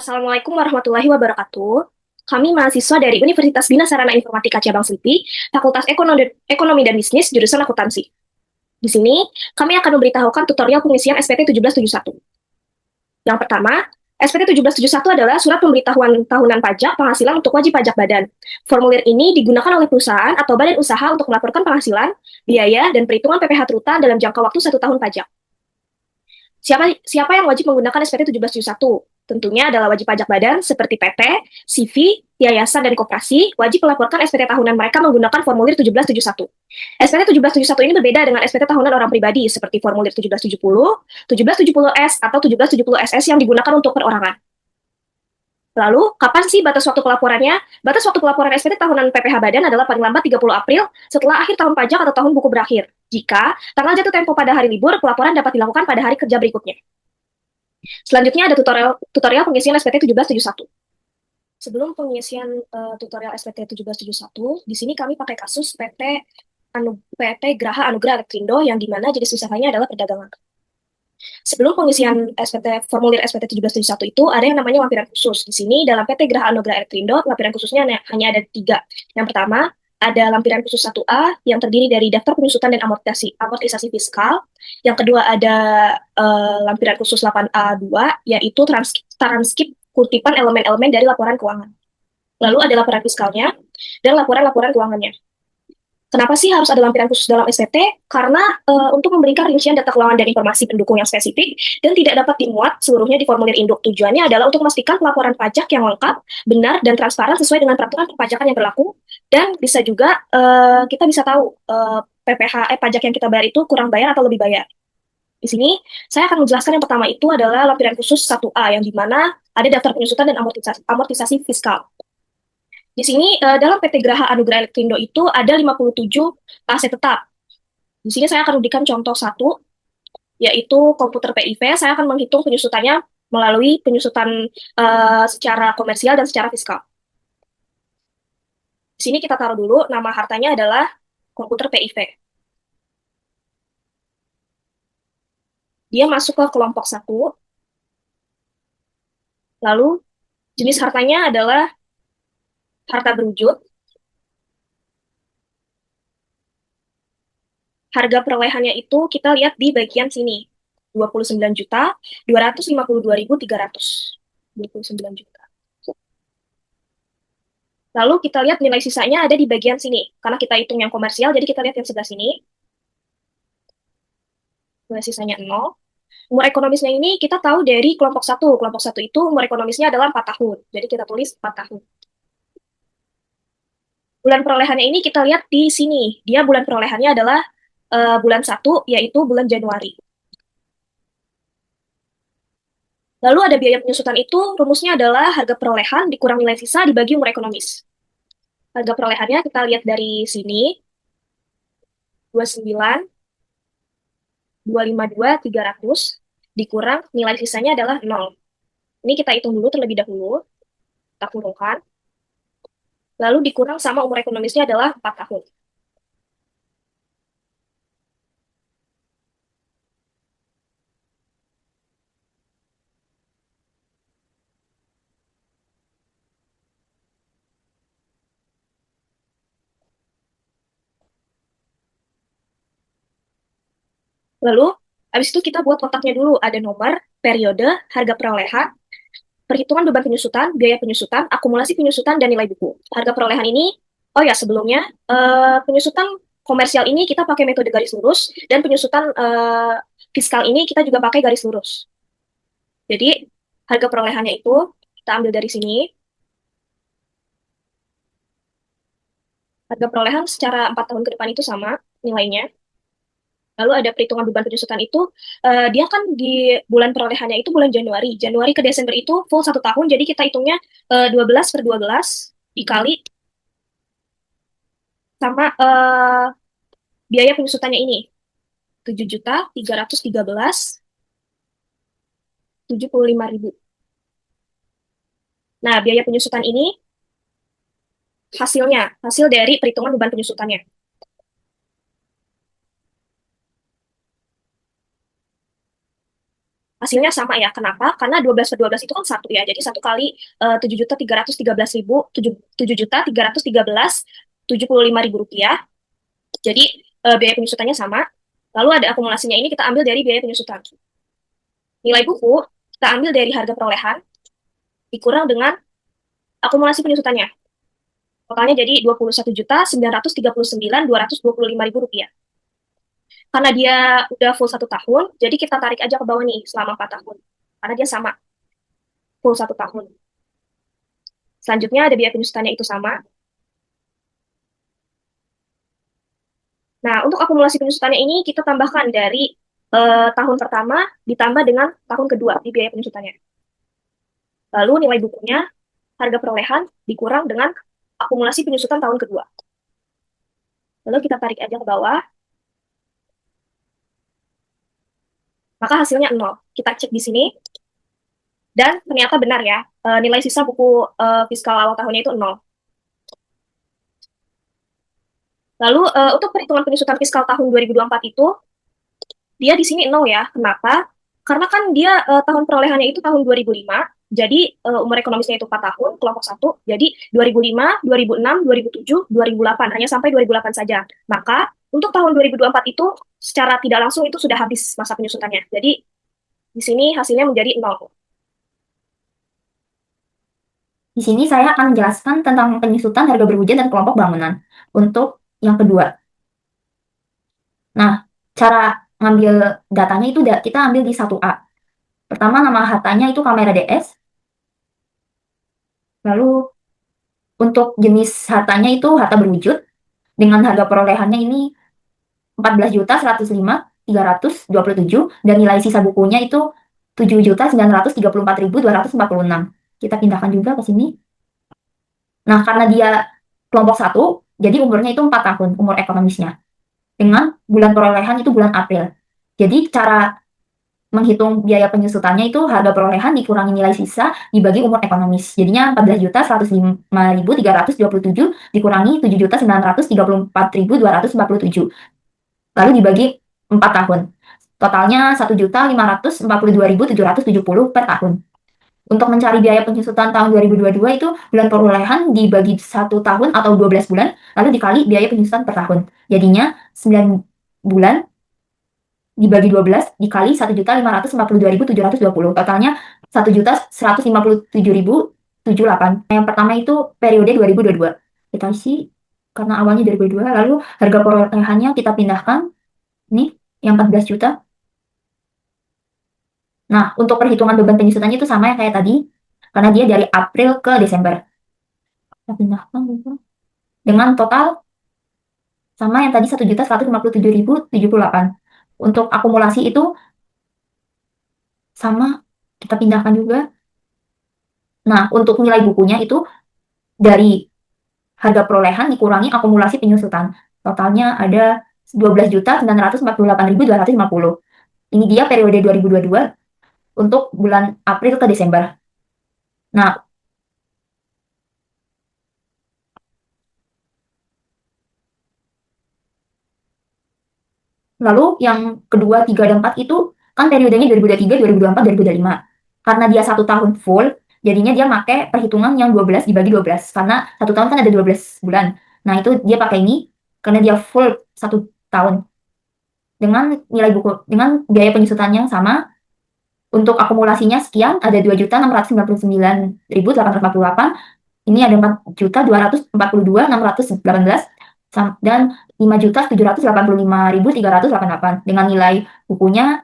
Assalamualaikum warahmatullahi wabarakatuh. Kami mahasiswa dari Universitas Bina Sarana Informatika Cabang Selipi, Fakultas Ekonomi dan Bisnis, jurusan Akuntansi. Di sini, kami akan memberitahukan tutorial pengisian SPT 1771. Yang pertama, SPT 1771 adalah surat pemberitahuan tahunan pajak penghasilan untuk wajib pajak badan. Formulir ini digunakan oleh perusahaan atau badan usaha untuk melaporkan penghasilan, biaya, dan perhitungan PPh Truta dalam jangka waktu 1 tahun pajak. Siapa yang wajib menggunakan SPT 1771? Tentunya adalah wajib pajak badan seperti PT, CV, yayasan, dan koperasi wajib melaporkan SPT tahunan mereka menggunakan formulir 1771. SPT 1771 ini berbeda dengan SPT tahunan orang pribadi seperti formulir 1770, 1770S, atau 1770SS yang digunakan untuk perorangan. Lalu, kapan sih batas waktu pelaporannya? Batas waktu pelaporan SPT tahunan PPh Badan adalah paling lambat 30 April setelah akhir tahun pajak atau tahun buku berakhir. Jika tanggal jatuh tempo pada hari libur, pelaporan dapat dilakukan pada hari kerja berikutnya. Selanjutnya ada tutorial pengisian SPT 1771. Sebelum pengisian tutorial SPT 1771, di sini kami pakai kasus PT Graha Anugrah Elektrindo yang dimana jenis usahanya adalah perdagangan. Sebelum pengisian formulir SPT 1771 itu ada yang namanya lampiran khusus. Di sini dalam PT Graha Anugrah Elektrindo, lampiran khususnya hanya ada 3. Yang pertama, ada lampiran khusus 1A yang terdiri dari daftar penyusutan dan amortisasi fiskal. Yang kedua ada lampiran khusus 8A2, yaitu transkrip kutipan elemen-elemen dari laporan keuangan. Lalu ada laporan fiskalnya dan laporan-laporan keuangannya. Kenapa sih harus ada lampiran khusus dalam SPT? Karena untuk memberikan rincian data keuangan dan informasi pendukung yang spesifik dan tidak dapat dimuat seluruhnya di formulir induk. Tujuannya adalah untuk memastikan pelaporan pajak yang lengkap, benar, dan transparan sesuai dengan peraturan perpajakan yang berlaku. Dan bisa juga kita bisa tahu pajak yang kita bayar itu kurang bayar atau lebih bayar. Di sini, saya akan menjelaskan yang pertama itu adalah lampiran khusus 1A, yang dimana ada daftar penyusutan dan amortisasi fiskal. Di sini dalam PT Graha Anugrah Elektrindo itu ada 57 aset tetap. Di sini saya akan memberikan contoh satu, yaitu komputer PIV. Saya akan menghitung penyusutannya melalui penyusutan secara komersial dan secara fiskal. Di sini kita taruh dulu nama hartanya adalah komputer PIV. Dia masuk ke kelompok 1. Lalu jenis hartanya adalah harta berwujud. Harga perolehannya itu kita lihat di bagian sini. 29.252.300. 29 juta. Lalu kita lihat nilai sisanya ada di bagian sini. Karena kita hitung yang komersial, jadi kita lihat yang sebelah sini. Nilai sisanya 0. Umur ekonomisnya ini kita tahu dari kelompok 1. Kelompok 1 itu umur ekonomisnya adalah 4 tahun. Jadi kita tulis 4 tahun. Bulan perolehannya ini kita lihat di sini. Dia bulan perolehannya adalah bulan 1, yaitu bulan Januari. Lalu ada biaya penyusutan itu, rumusnya adalah harga perolehan dikurang nilai sisa dibagi umur ekonomis. Harga perolehannya kita lihat dari sini, 29, 252.300, dikurang nilai sisanya adalah 0. Ini kita hitung dulu terlebih dahulu, kita kurungkan. Lalu dikurang sama umur ekonomisnya adalah 4 tahun. Lalu, habis itu kita buat kotaknya dulu. Ada nomor, periode, harga perolehan, perhitungan beban penyusutan, biaya penyusutan, akumulasi penyusutan, dan nilai buku. Harga perolehan ini, oh ya sebelumnya, penyusutan komersial ini kita pakai metode garis lurus, dan penyusutan fiskal ini kita juga pakai garis lurus. Jadi, harga perolehannya itu, kita ambil dari sini. Harga perolehan secara 4 tahun ke depan itu sama nilainya. Lalu ada perhitungan beban penyusutan itu, dia kan di bulan perolehannya itu bulan Januari. Januari ke Desember itu full 1 tahun, jadi kita hitungnya 12/12 dikali sama biaya penyusutannya ini. 7.313.075.000. Nah, biaya penyusutan ini hasil dari perhitungan beban penyusutannya. Hasilnya sama ya. Kenapa? Karena 12 per 12 itu kan satu ya. Jadi satu kali 7.313.000, 7.375.000 rupiah. Jadi biaya penyusutannya sama. Lalu ada akumulasinya ini kita ambil dari biaya penyusutan. Nilai buku kita ambil dari harga perolehan dikurang dengan akumulasi penyusutannya. Totalnya jadi 21.939.225.000 rupiah. Karena dia udah full 1 tahun, jadi kita tarik aja ke bawah nih selama 4 tahun. Karena dia sama, full 1 tahun. Selanjutnya ada biaya penyusutannya itu sama. Nah, untuk akumulasi penyusutannya ini kita tambahkan dari tahun pertama ditambah dengan tahun kedua di biaya penyusutannya. Lalu nilai bukunya, harga perolehan dikurang dengan akumulasi penyusutan tahun kedua. Lalu kita tarik aja ke bawah, maka hasilnya 0. Kita cek di sini, dan ternyata benar ya, nilai sisa buku fiskal awal tahunnya itu 0. Lalu untuk perhitungan penyusutan fiskal tahun 2024 itu, dia di sini 0 ya. Kenapa? Karena kan dia tahun perolehannya itu tahun 2005, jadi umur ekonomisnya itu 4 tahun, kelompok 1, jadi 2005, 2006, 2007, 2008, hanya sampai 2008 saja. Maka untuk tahun 2024 itu secara tidak langsung itu sudah habis masa penyusutannya. Jadi di sini hasilnya menjadi 0. Di sini saya akan menjelaskan tentang penyusutan harga berwujud dan kelompok bangunan untuk yang kedua. Nah, cara ngambil datanya itu kita ambil di 1A. Pertama, nama hartanya itu kamera DS. Lalu untuk jenis hartanya itu harta berwujud dengan harga perolehannya ini 14.105.327 dan nilai sisa bukunya itu 7.934.246. Kita pindahkan juga ke sini. Nah, karena dia kelompok 1, jadi umurnya itu 4 tahun, umur ekonomisnya. Dengan bulan perolehan itu bulan April. Jadi cara menghitung biaya penyusutannya itu harga perolehan dikurangi nilai sisa dibagi umur ekonomis. Jadinya 14.105.327 dikurangi 7.934.247. Lalu dibagi 4 tahun. Totalnya 1.542.770 per tahun. Untuk mencari biaya penyusutan tahun 2022 itu bulan perolehan dibagi 1 tahun atau 12 bulan, lalu dikali biaya penyusutan per tahun. Jadinya 9 bulan dibagi 12 dikali 1.542.720. Totalnya 1.157.078. Yang pertama itu periode 2022. Kita isi karena awalnya 2022, lalu harga perolehannya kita pindahkan. Ini yang 14 juta. Nah, untuk perhitungan beban penyusutannya itu sama ya kayak tadi, karena dia dari April ke Desember. Kita pindahkan gitu. Dengan total sama yang tadi 1.157.078. Untuk akumulasi itu sama, kita pindahkan juga. Nah, untuk nilai bukunya itu dari harga perolehan dikurangi akumulasi penyusutan. Totalnya ada 12.948.250. Ini dia periode 2022 untuk bulan April ke Desember. Nah, lalu yang kedua, 3, dan 4 itu kan periodenya 2023, 2024, 2025. Karena dia 1 tahun full, jadinya dia pakai perhitungan yang 12 dibagi 12. Karena 1 tahun kan ada 12 bulan. Nah, itu dia pakai ini karena dia full 1 tahun. Dengan nilai buku, dengan biaya penyusutan yang sama, untuk akumulasinya sekian, ada 2.699.848. Ini ada 4.242.618 dan 5.785.388 dengan nilai bukunya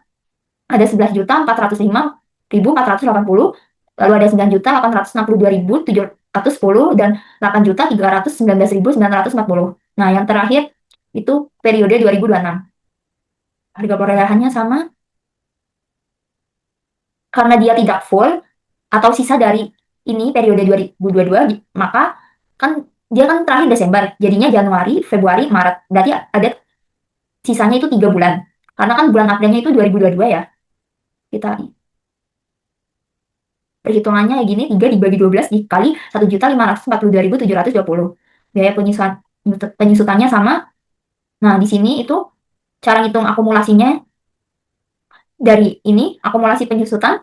ada 11.405.480, lalu ada 9.862.710 dan 8.319.940. Nah, yang terakhir itu periode 2026. Harga perolehannya sama karena dia tidak full atau sisa dari ini periode 2022, maka kan dia kan terakhir Desember, jadinya Januari, Februari, Maret. Berarti ada sisanya itu 3 bulan. Karena kan bulan Aprilnya itu 2022 ya. Kita perhitungannya kayak gini, 3 dibagi 12 dikali 1.542.720. Biaya penyusutannya sama. Nah, di sini itu cara ngitung akumulasinya Dari ini akumulasi penyusutan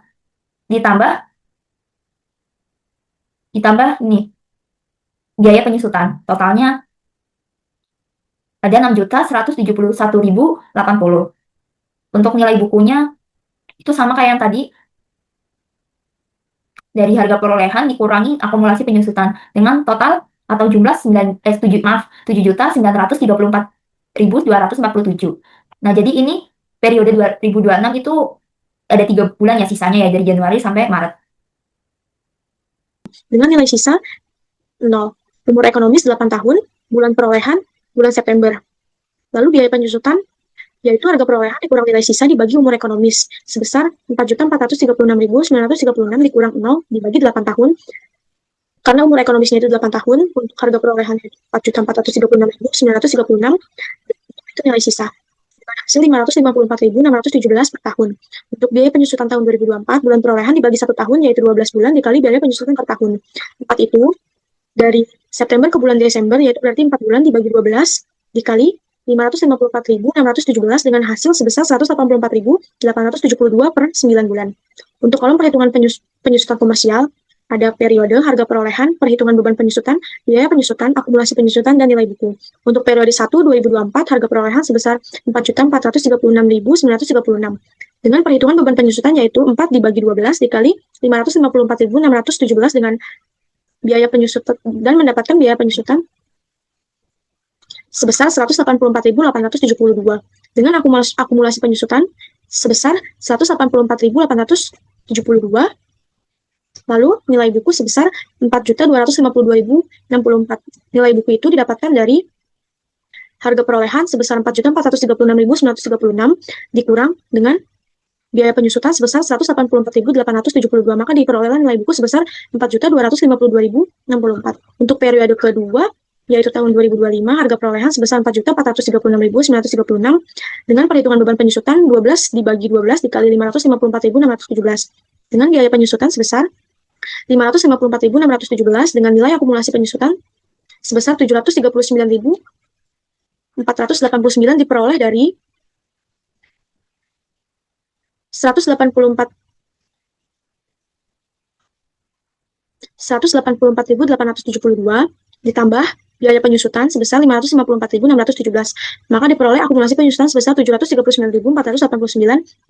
ditambah ini biaya penyusutan. Totalnya ada 6.171.080. Untuk nilai bukunya itu sama kayak yang tadi, dari harga perolehan dikurangi akumulasi penyusutan dengan total atau jumlah 7.934.247. Nah, jadi ini periode 2026 itu ada 3 bulan ya sisanya ya, dari Januari sampai Maret. Dengan nilai sisa 0. Umur ekonomis 8 tahun, bulan perolehan, bulan September. Lalu biaya penyusutan, yaitu harga perolehan dikurang nilai sisa dibagi umur ekonomis, sebesar 4.436.936 dikurang 0 dibagi 8 tahun, karena umur ekonomisnya itu 8 tahun, untuk harga perolehan 4.436.936, itu nilai sisa. Hasil 554.617 per tahun. Untuk biaya penyusutan tahun 2024, bulan perolehan dibagi 1 tahun, yaitu 12 bulan, dikali biaya penyusutan per tahun. 4 itu, dari September ke bulan Desember, yaitu berarti 4 bulan dibagi 12, dikali 554.617 dengan hasil sebesar 184.872 per 9 bulan. Untuk kolom perhitungan penyusutan komersial, ada periode, harga perolehan, perhitungan beban penyusutan, biaya penyusutan, akumulasi penyusutan, dan nilai buku. Untuk periode 1 2024, harga perolehan sebesar 4.436.936. Dengan perhitungan beban penyusutan yaitu 4 dibagi 12 dikali 554.617 dengan biaya penyusutan dan mendapatkan biaya penyusutan sebesar 184.872 dengan akumulasi penyusutan sebesar 184.872. Lalu nilai buku sebesar 4.252.064. Nilai buku itu didapatkan dari harga perolehan sebesar 4.436.936 dikurang dengan biaya penyusutan sebesar 184.872, maka diperoleh nilai buku sebesar 4.252.064. Untuk periode kedua, yaitu tahun 2025, harga perolehan sebesar 4.436.936 dengan perhitungan beban penyusutan 12 dibagi 12 dikali 554.617 dengan biaya penyusutan sebesar 554.617 dengan nilai akumulasi penyusutan sebesar 739.489 diperoleh dari 184.872 ditambah biaya penyusutan sebesar 554.617, maka diperoleh akumulasi penyusutan sebesar 739.489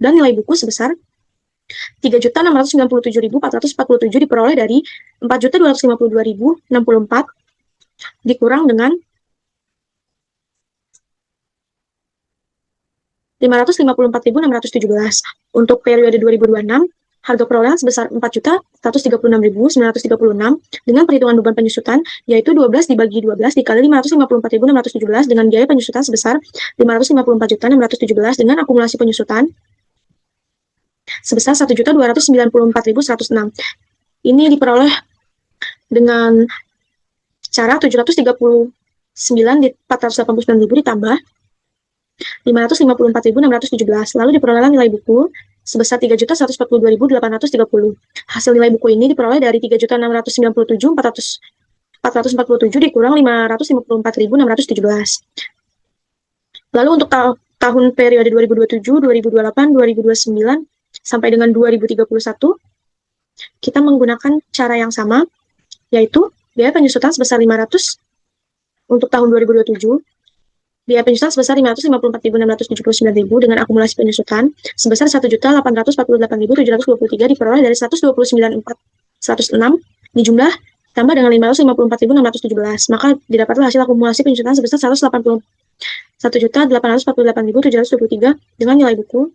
dan nilai buku sebesar 3.697.447 diperoleh dari 4.252.064 dikurang dengan 554.617. Untuk periode 2026, harga perolehan sebesar 4.136.936 dengan perhitungan beban penyusutan yaitu 12 dibagi 12 dikali 554.617 dengan biaya penyusutan sebesar 554.617 dengan akumulasi penyusutan sebesar 1.294.106. Ini diperoleh dengan cara 739 di 489.000 ditambah 554.617. Lalu diperoleh nilai buku sebesar 3.142.830. Hasil nilai buku ini diperoleh dari 3.697.447 dikurang 554.617. Lalu untuk tahun periode 2027, 2028, 2029 sampai dengan 2031, kita menggunakan cara yang sama, yaitu biaya penyusutan sebesar 500 untuk tahun 2027, biaya penyusutan sebesar 554.679.000 dengan akumulasi penyusutan sebesar 1.848.723 diperoleh dari 129.406 dijumlah tambah dengan 554.617, maka didapatlah hasil akumulasi penyusutan sebesar 1.848.723 dengan nilai buku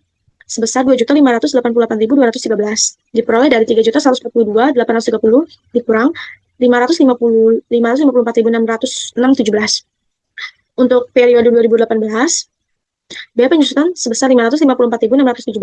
sebesar 2.588.213 diperoleh dari 3.142.830 dikurang 554.617. Untuk periode 2018, biaya penyusutan sebesar 554.617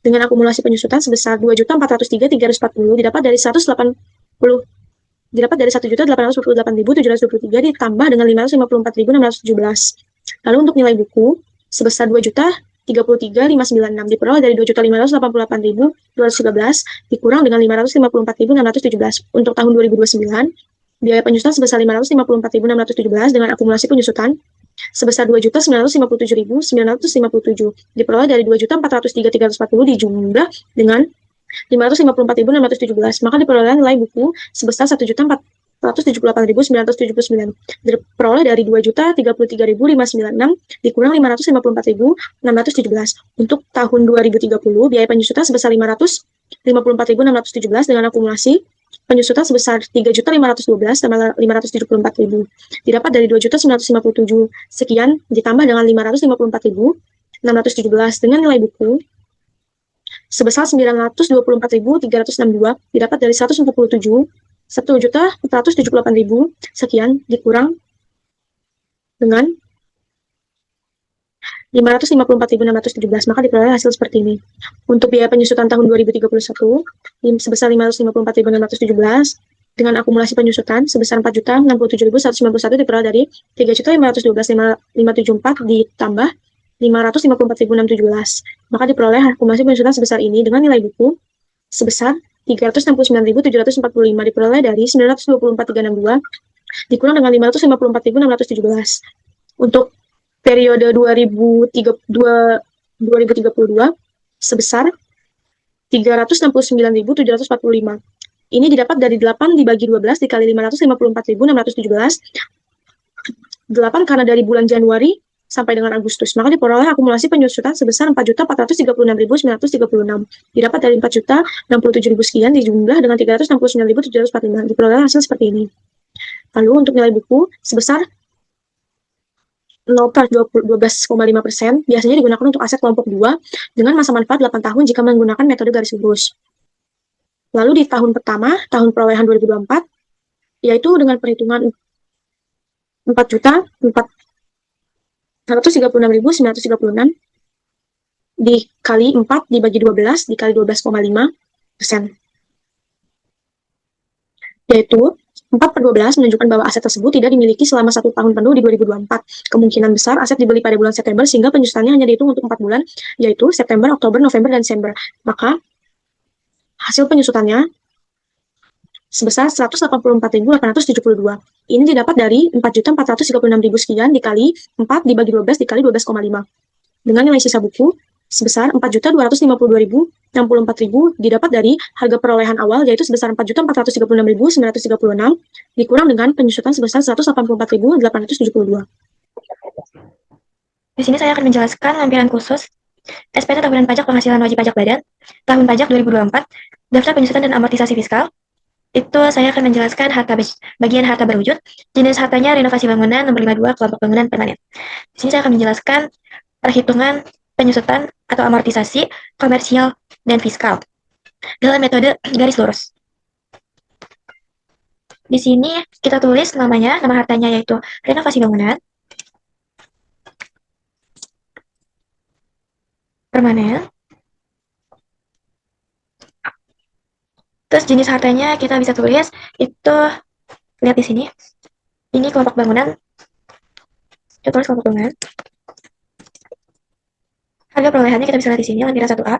dengan akumulasi penyusutan sebesar 2.403.340 didapat dari 1.848.723 ditambah dengan 554.617. Lalu untuk nilai buku sebesar 2.033.596 diperoleh dari 2.588.213 dikurang dengan 554.617. Untuk tahun 2029, biaya penyusutan sebesar 554.617 dengan akumulasi penyusutan sebesar 2.957.957 diperoleh dari 2.403.340 dijumlah dengan 554.617, maka diperoleh nilai buku sebesar 1.478.979 diperoleh dari 2.033.596 dikurang 554.617. Untuk tahun 2030 biaya penyusutan sebesar 554.617 dengan akumulasi penyusutan sebesar 3.512 tambah 574.000 didapat dari 2.957 sekian ditambah dengan 554.617 dengan nilai buku sebesar 924.362 didapat dari 1.478.000 sekian dikurang dengan 554.617, maka diperoleh hasil seperti ini. Untuk biaya penyusutan tahun 2031 sebesar 554.617 dengan akumulasi penyusutan sebesar 4.067.191 diperoleh dari 3.512.574 ditambah 554.617, maka diperoleh akumulasi penyusutan sebesar ini dengan nilai buku sebesar 369.745 diperoleh dari 924.362 dikurang dengan 554.617. Untuk periode 2032 sebesar 369.745. Ini didapat dari 8 dibagi 12 dikali 554.617. 8 karena dari bulan Januari sampai dengan Agustus, maka diperoleh akumulasi penyusutan sebesar 4.436.936 didapat dari 4.067.000 sekian dijumlah dengan 369.745 diperoleh hasil seperti ini. Lalu untuk nilai buku sebesar 0,12,5% biasanya digunakan untuk aset kelompok 2 dengan masa manfaat 8 tahun jika menggunakan metode garis lurus. Lalu di tahun pertama, tahun perolehan 2024, yaitu dengan perhitungan 4.436.936 dikali 4 dibagi 12 dikali 12,5%. Yaitu 4/12 menunjukkan bahwa aset tersebut tidak dimiliki selama 1 tahun penuh di 2024. Kemungkinan besar aset dibeli pada bulan September sehingga penyusutannya hanya dihitung untuk 4 bulan, yaitu September, Oktober, November, dan Desember. Maka hasil penyusutannya sebesar 184.872. Ini didapat dari 4.436.000 sekian dikali 4 dibagi 12 dikali 12,5. Dengan nilai sisa buku sebesar 4.252.064.000 didapat dari harga perolehan awal yaitu sebesar 4.436.936 dikurang dengan penyusutan sebesar 184.872. Di sini saya akan menjelaskan lampiran khusus SPT Tahunan Pajak Penghasilan Wajib Pajak Badan Tahun Pajak 2024 Daftar Penyusutan dan Amortisasi Fiskal. Itu saya akan menjelaskan bagian harta berwujud, jenis hartanya renovasi bangunan nomor 52 kelompok bangunan permanen. Di sini saya akan menjelaskan perhitungan penyusutan atau amortisasi komersial dan fiskal dalam metode garis lurus. Di sini kita tulis nama hartanya yaitu renovasi bangunan permanen. Terus jenis hartanya kita bisa tulis itu, lihat di sini. Ini kelompok bangunan. Kita tulis kelompok bangunan. Harga perolehannya kita bisa lihat di sini, lampiran 1A.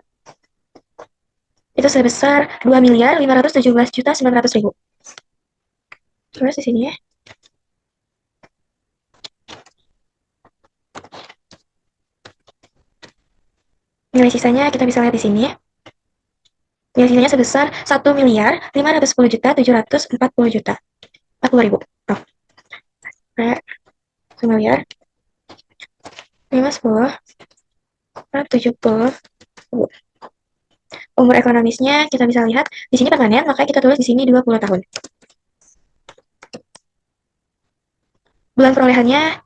Itu sebesar 2.517.900.000. Terus di sini. Nilai sisanya kita bisa lihat di sini. Nilai sisanya sebesar 1.510.740.000. 40.000. Oh. 1 miliar 510 70. Umur ekonomisnya kita bisa lihat di sini permanen, maka kita tulis di sini 20 tahun. Bulan perolehannya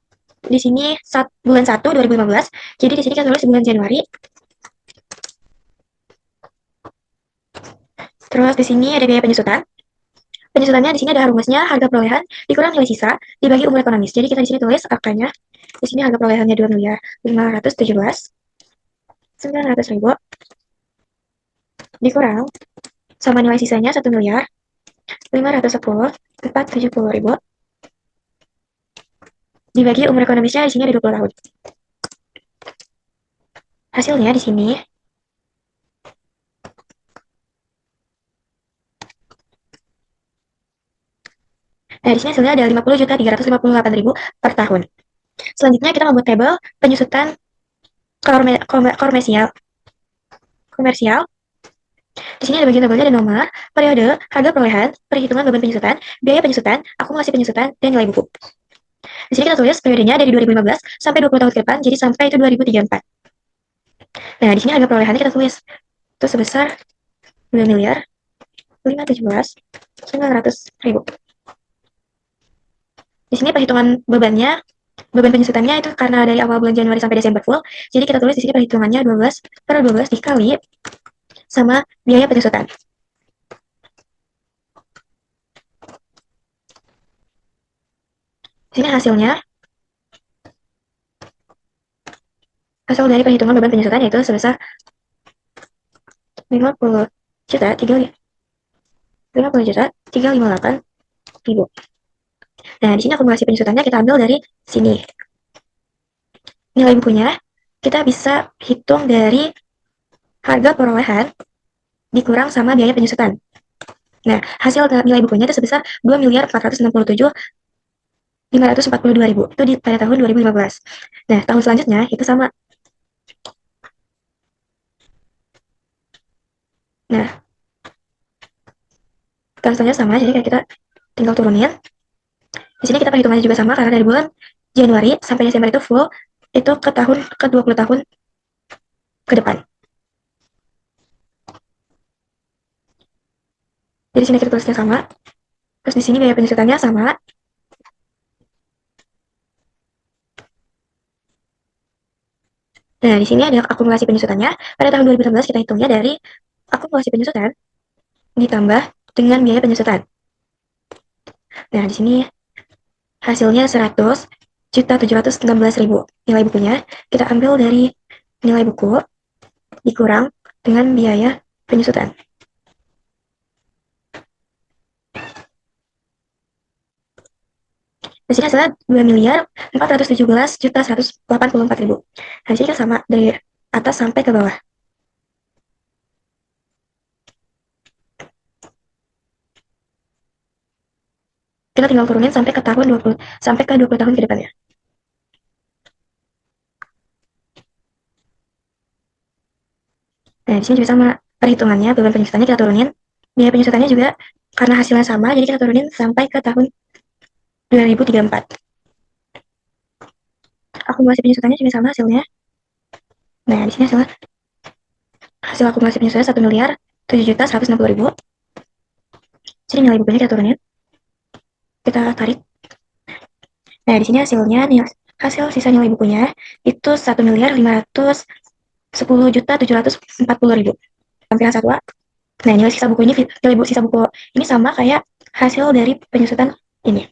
di sini bulan 1 2015. Jadi di sini kita tulis bulan Januari. Terus di sini ada biaya penyusutan. Penyusutannya di sini ada rumusnya harga perolehan dikurang nilai sisa dibagi umur ekonomis. Jadi kita di sini tulis angkanya. Di sini harga perolehannya 2.517.900.000 dikurang sama nilai sisanya 1.510.470.000 dibagi umur ekonomisnya di sini ada 20 tahun. Hasilnya di sini di sini hasilnya ada 50.358.000 per tahun. Selanjutnya kita membuat tabel penyusutan komersial. Di sini ada bagian tabelnya, ada nomor, periode, harga perolehan, perhitungan beban penyusutan, biaya penyusutan, akumulasi penyusutan, dan nilai buku. Di sini kita tulis periodenya dari 2015 sampai 20 tahun ke depan, jadi sampai itu 2034. Nah, di sini harga perolehannya kita tulis itu sebesar 2.517.900.000. Di sini perhitungan beban penyusutannya itu karena dari awal bulan Januari sampai Desember full, jadi kita tulis di sini perhitungannya 12/12 dikali sama biaya penyusutan. Di sini hasil dari perhitungan beban penyusutan yaitu sebesar 50 juta 358.000. Nah, di sini akumulasi penyusutannya kita ambil dari sini. Nilai bukunya kita bisa hitung dari harga perolehan dikurang sama biaya penyusutan. Nah, hasil nilai bukunya itu sebesar 2.467.542.000. Itu pada tahun 2015. Nah, tahun selanjutnya itu sama. Nah, tahun selanjutnya sama, jadi kita tinggal turunin. Di sini kita perhitungannya juga sama karena dari bulan Januari sampai Desember itu full, itu ke 20 tahun ke depan. Jadi di sini kita tulisnya sama. Terus di sini biaya penyusutannya sama. Nah, di sini ada akumulasi penyusutannya. Pada tahun 2016 kita hitungnya dari akumulasi penyusutan ditambah dengan biaya penyusutan. Nah, di sini hasilnya 100.716.000. Nilai bukunya kita ambil dari nilai buku dikurang dengan biaya penyusutan. Di sini hasilnya 2.417.184.000. Nah, di sini kita sama dari atas sampai ke bawah. Kita tinggal turunin sampai ke 20 tahun ke depannya. Nah, di sini juga sama perhitungannya, beban penyusutannya kita turunin. Biaya penyusutannya juga karena hasilnya sama, jadi kita turunin sampai ke tahun 2034. Akumulasi penyusutannya juga sama hasilnya. Nah, di sini hasil akumulasi penyusutannya 1.007.160.000. Jadi nilai bukunya kita turunin. Kita tarik. Nah, di sini hasil sisa nilai bukunya itu 1.510.740.000. Tampilan satwa. Nah, nilai sisa buku ini sama kayak hasil dari penyusutan ini.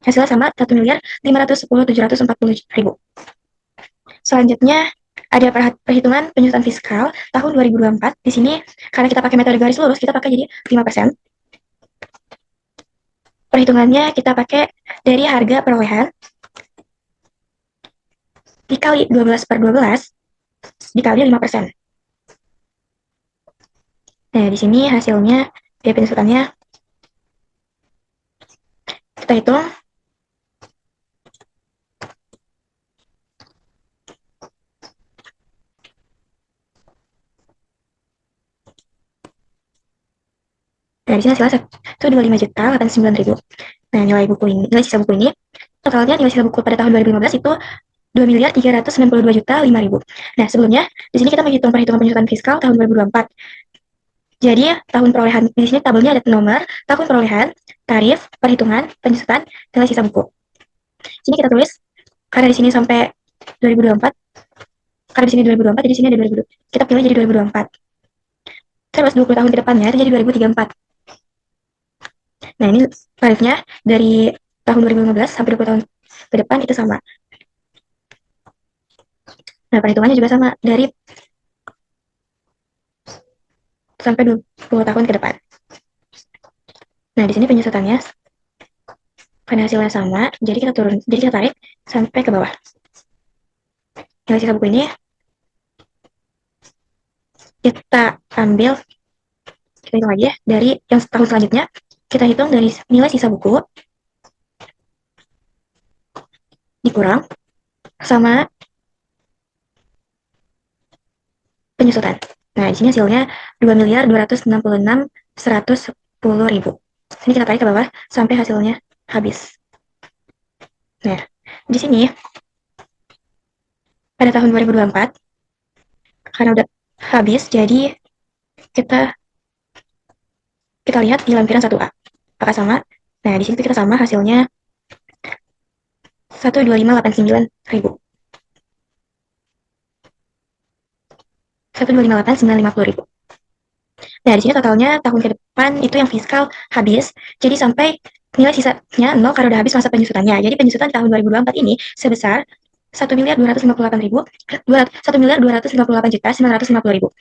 Hasilnya sama 1.510.740.000. Selanjutnya ada perhitungan penyusutan fiskal tahun 2024. Di sini karena kita pakai metode garis lurus, kita pakai jadi 5%. Perhitungannya kita pakai dari harga perolehan dikali 12/12 dikali 5%. Nah, di sini hasilnya biaya penyusutannya kita hitung. Nah, di sini hasilnya itu 25.089.000. Nah, nilai sisa buku ini, totalnya nilai sisa buku pada tahun 2015 itu 2.392.005.000. Nah, sebelumnya di sini kita menghitung perhitungan penyusutan fiskal tahun 2024. Jadi, tahun perolehan di sini tabelnya ada nomor, tahun perolehan, tarif, perhitungan, penyusutan, nilai sisa buku. Sini kita tulis karena di sini sampai 2024. Karena di sini 2024, jadi di sini ada 2000. Kita pilih jadi 2024. Terus 20 tahun ke depannya itu jadi 2034. Nah, ini tarifnya dari tahun 2015 sampai 20 tahun ke depan itu sama. Nah, perhitungannya juga sama dari sampai 20 tahun ke depan. Nah, di sini penyusutannya karena hasilnya sama, jadi kita tarik sampai ke bawah. Nilai sisa buku ini kita ambil, kita hitung lagi ya, dari yang tahun selanjutnya, kita hitung dari nilai sisa buku dikurang sama penyusutan. Nah, di sini hasilnya 2.266.110.000. Ini kita tarik ke bawah sampai hasilnya habis. Nah, di sini pada tahun 2024 karena udah habis, jadi kita lihat di lampiran 1A. Apakah sama? Nah, di sini kita sama hasilnya 125.89.000. 125.950.000. Nah, di sini totalnya tahun ke depan itu yang fiskal habis, jadi sampai nilai sisanya 0 karena udah habis masa penyusutannya. Jadi penyusutan tahun 2024 ini sebesar 1.258.950.000.